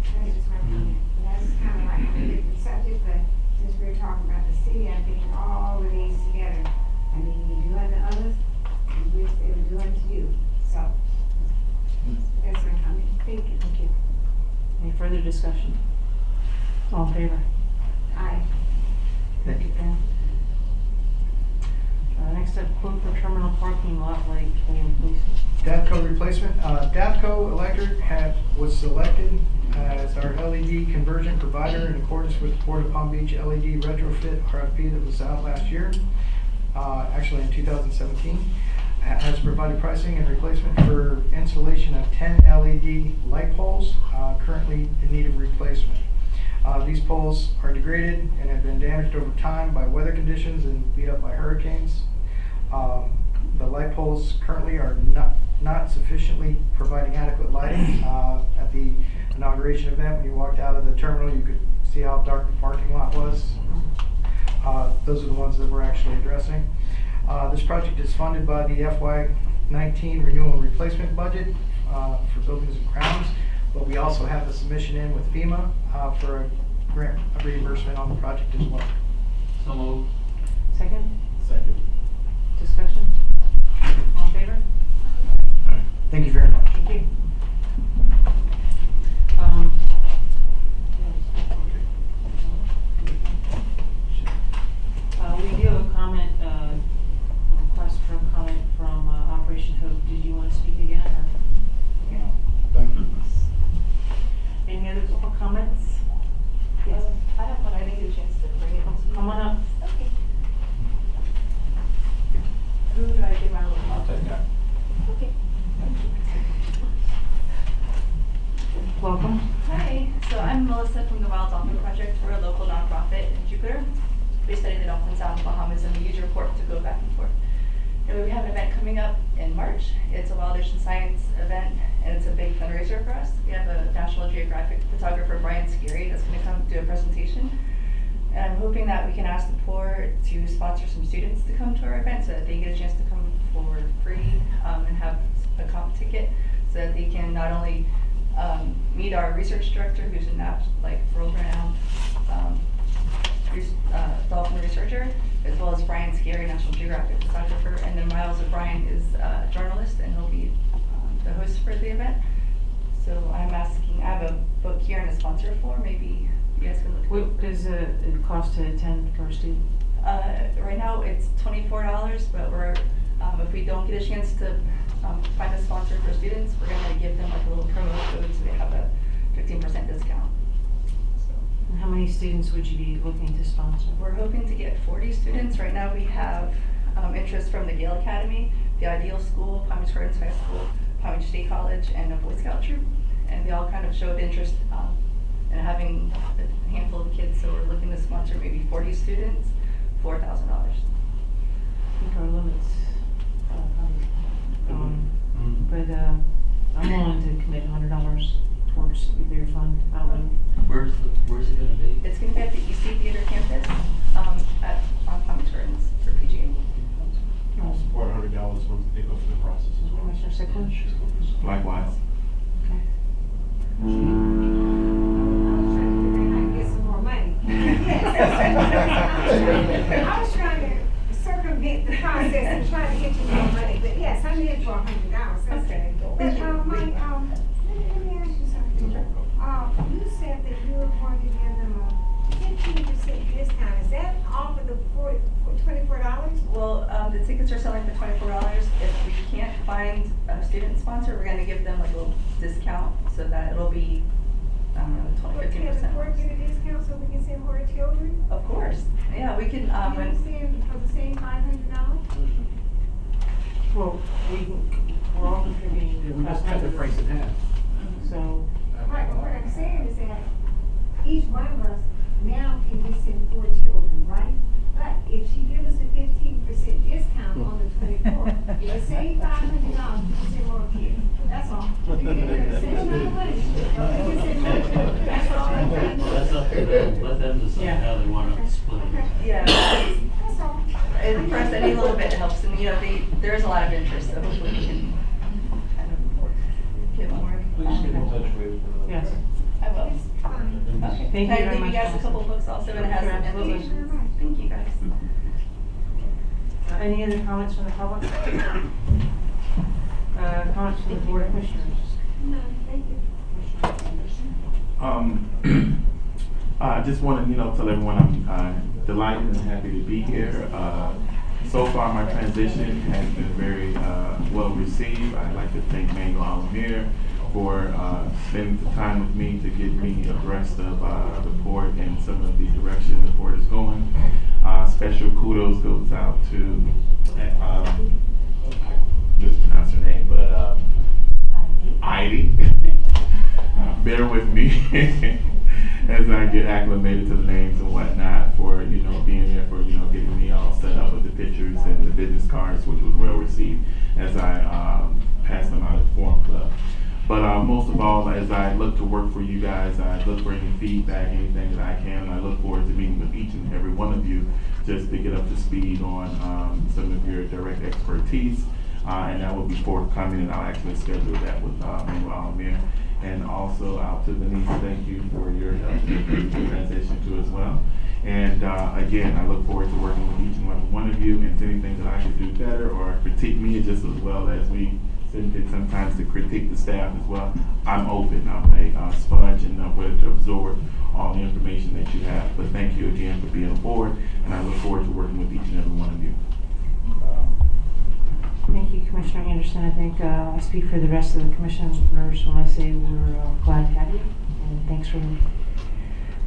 That's just my comment. And that's kind of like a different subject, but since we're talking about the city, I think all of these together. I mean, you do unto others, you wish they would do unto you. So that's my comment. Thank you. Thank you. Any further discussion? All in favor? Aye. Thank you, Pam. Next up, quote for terminal parking lot light pole replacement. Davco replacement. Davco Electric was selected as our LED conversion provider in accordance with the Port of Palm Beach LED retrofit RFP that was out last year, actually in 2017. Has provided pricing and replacement for installation of 10 LED light poles currently in need of replacement. These poles are degraded and have been damaged over time by weather conditions and beat up by hurricanes. The light poles currently are not sufficiently providing adequate lighting. At the inauguration event, when you walked out of the terminal, you could see how dark the parking lot was. Those are the ones that we're actually addressing. This project is funded by the FY19 renewal and replacement budget for buildings and grounds, but we also have the submission in with FEMA for a grant reimbursement on the project as well. So moved. Second? Second. Discussion? All in favor? Thank you very much. Thank you. We do have a comment welcome. Hi, so I'm Melissa from the Wild Dolphin Project. We're a local nonprofit in Jupiter. We study the dolphins out in the Bahamas and we use your report to go back and forth. And we have an event coming up in March. It's a Wild Ocean Science event and it's a big fundraiser for us. We have a National Geographic photographer, Brian Scary, that's going to come do a presentation. And I'm hoping that we can ask the port to sponsor some students to come to our event so that they get a chance to come for free and have a comp ticket so that they can not only meet our research director, who's a world-renowned dolphin researcher, as well as Brian Scary, National Geographic photographer, and then Miles O'Brien is a journalist, and he'll be the host for the event. So I'm asking, I have a book here and a sponsor form, maybe you guys can look. What does it cost to attend for a student? Right now it's $24, but we're if we don't get a chance to find a sponsor for students, we're going to give them like a little promo code so they have a 15% discount. And how many students would you be looking to sponsor? We're hoping to get 40 students. Right now we have interest from the Gale Academy, the Ideal School, Palm Beach Gardens High School, Palm Beach State College, and a Boy Scout troop. And they all kind of showed interest in having a handful of kids, so we're looking to sponsor maybe 40 students, $4,000. I think our limit's but I'm willing to commit $100 towards their fund. Where's it gonna be? It's going to be at the EC Theater campus on Palm Beach Gardens for PG&E. I'll support $100 once they go through the process as well. Commissioner Sickler? Likewise. Okay. Get some more money. I was trying to circumvent the process and try to get you more money, but yes, I'm in for $100. Okay. But Mike, let me ask you something. You said that you were going to give them a 15% discount. Is that off of the $24? Well, the tickets are selling for $24. If we can't find a student sponsor, we're going to give them like a little discount so that it'll be, I don't know, 20, 15%. Can the court get a discount so we can send more children? Of course. Yeah, we can. Can you send for the same $500? Well, we're all contributing. Yeah, we just cut the price in half. So. Right, but what I'm saying is that each one of us now can just send 4 children, right? But if she gives us a 15% discount on the 24, let's say $500, we can send more kids. That's all. We can send more money. We can send more children. That's all. That's up to them, let them decide how they wanna split it. Yeah. That's all. And for us, any little bit helps. And, there is a lot of interest, so hopefully we can kind of get more. Please get in touch with. Yes. I will. It's fine. Okay. Thank you Can I very leave you much, guys a Melissa. couple books also, and it has Sure, some absolutely. invitations. Thank you, guys. Any other comments from the public? Comments from the Board of Commissioners? No, thank you. I just want to, tell everyone I'm delighted and happy to be here. So far, my transition has been very well received. I'd like to thank Manuel Alamir for spending the time with me to get me abreast of the port and some of the direction the port is going. Special kudos goes out to, mispronounce her name, but Heidi. Bear with me as I get acclimated to the names and whatnot for, being there for, getting me all set up with the pictures and the business cards, which was well received as I passed them out at the Forum Club. But most of all, as I look to work for you guys, I look for any feedback, anything that I can. I look forward to meeting with each and every one of you just to get up to speed on some of your direct expertise. And that will be forthcoming, and I'll actually schedule that with Manuel Alamir. And also out to Denise, thank you for your help in the transition too as well. And again, I look forward to working with each and every one of you, and anything that I could do better or critique me just as well as we sometimes to critique the staff as well. I'm open. I'm a sponge and I'm willing to absorb all the information that you have. But thank you again for being aboard, and I look forward to working with each and every one of you. Thank you, Commissioner Anderson. I think I speak for the rest of the commissioners when I say we're glad to have you, and thanks for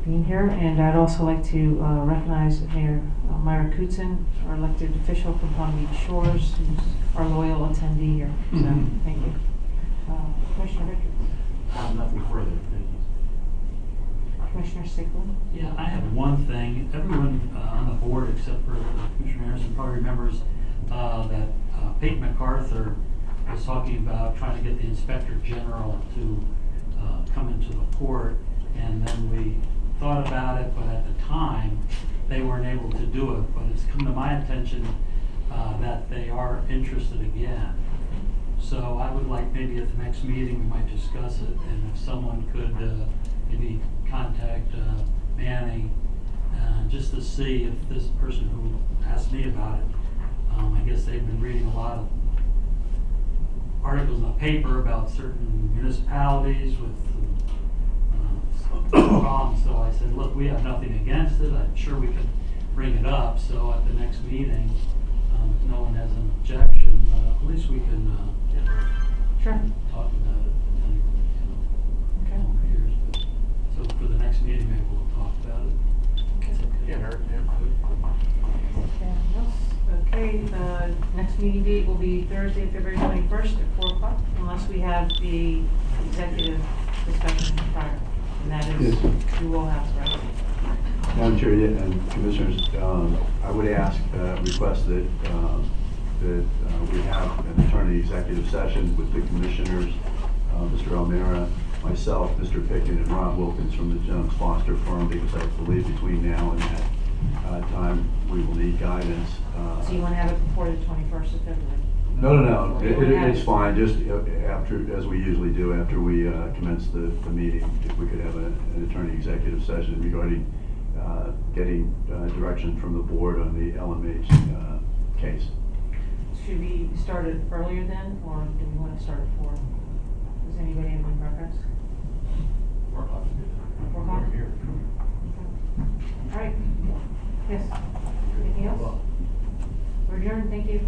being here. And I'd also like to recognize Mayor Myra Kutzen, our elected official from Palm Beach Shores, who's our loyal attendee here. So thank you. Commissioner Richards. I have nothing further, thank you. Commissioner Sickland? Yeah, I have one thing. Everyone on the board, except for Commissioner Harrison, probably remembers that Pete MacArthur was talking about trying to get the Inspector General to come into the port, and then we thought about it, but at the time, they weren't able to do it. But it's come to my attention that they are interested again. So I would like maybe at the next meeting, we might discuss it, and if someone could maybe contact Manny, just to see if this person who asked me about it, I guess they've been reading a lot of articles in the paper about certain municipalities with problems. So I said, look, we have nothing against it. I'm sure we can bring it up. So at the next meeting, if no one has an objection, at least we can Sure. talk about it. And then, Okay. volunteers. But, so for the next meeting, maybe we'll talk about it. That's okay. Can't hurt, yeah. Okay, the next meeting date will be Thursday, February 21st at 4 o'clock, unless we have the executive discussion prior. And that is, Yes. you will have, right? Madam Chair and Commissioners, I would ask, request that we have an attorney executive session with the Commissioners, Mr. Almera, myself, Mr. Pickett, and Ron Wilkins from the Jones Foster firm, because I believe between now and that time, we will need guidance. So you want to have it before the 21st of February? No. It's fine, just after, as we usually do, after we commence the meeting, if we could have an attorney executive session regarding getting direction from the board on the LMH case. Should we start it earlier then, or do we want to start at 4? Does anybody have any preference? 4 o'clock. 4 o'clock? Here. All right. Yes. Anything else? We're adjourned, thank you.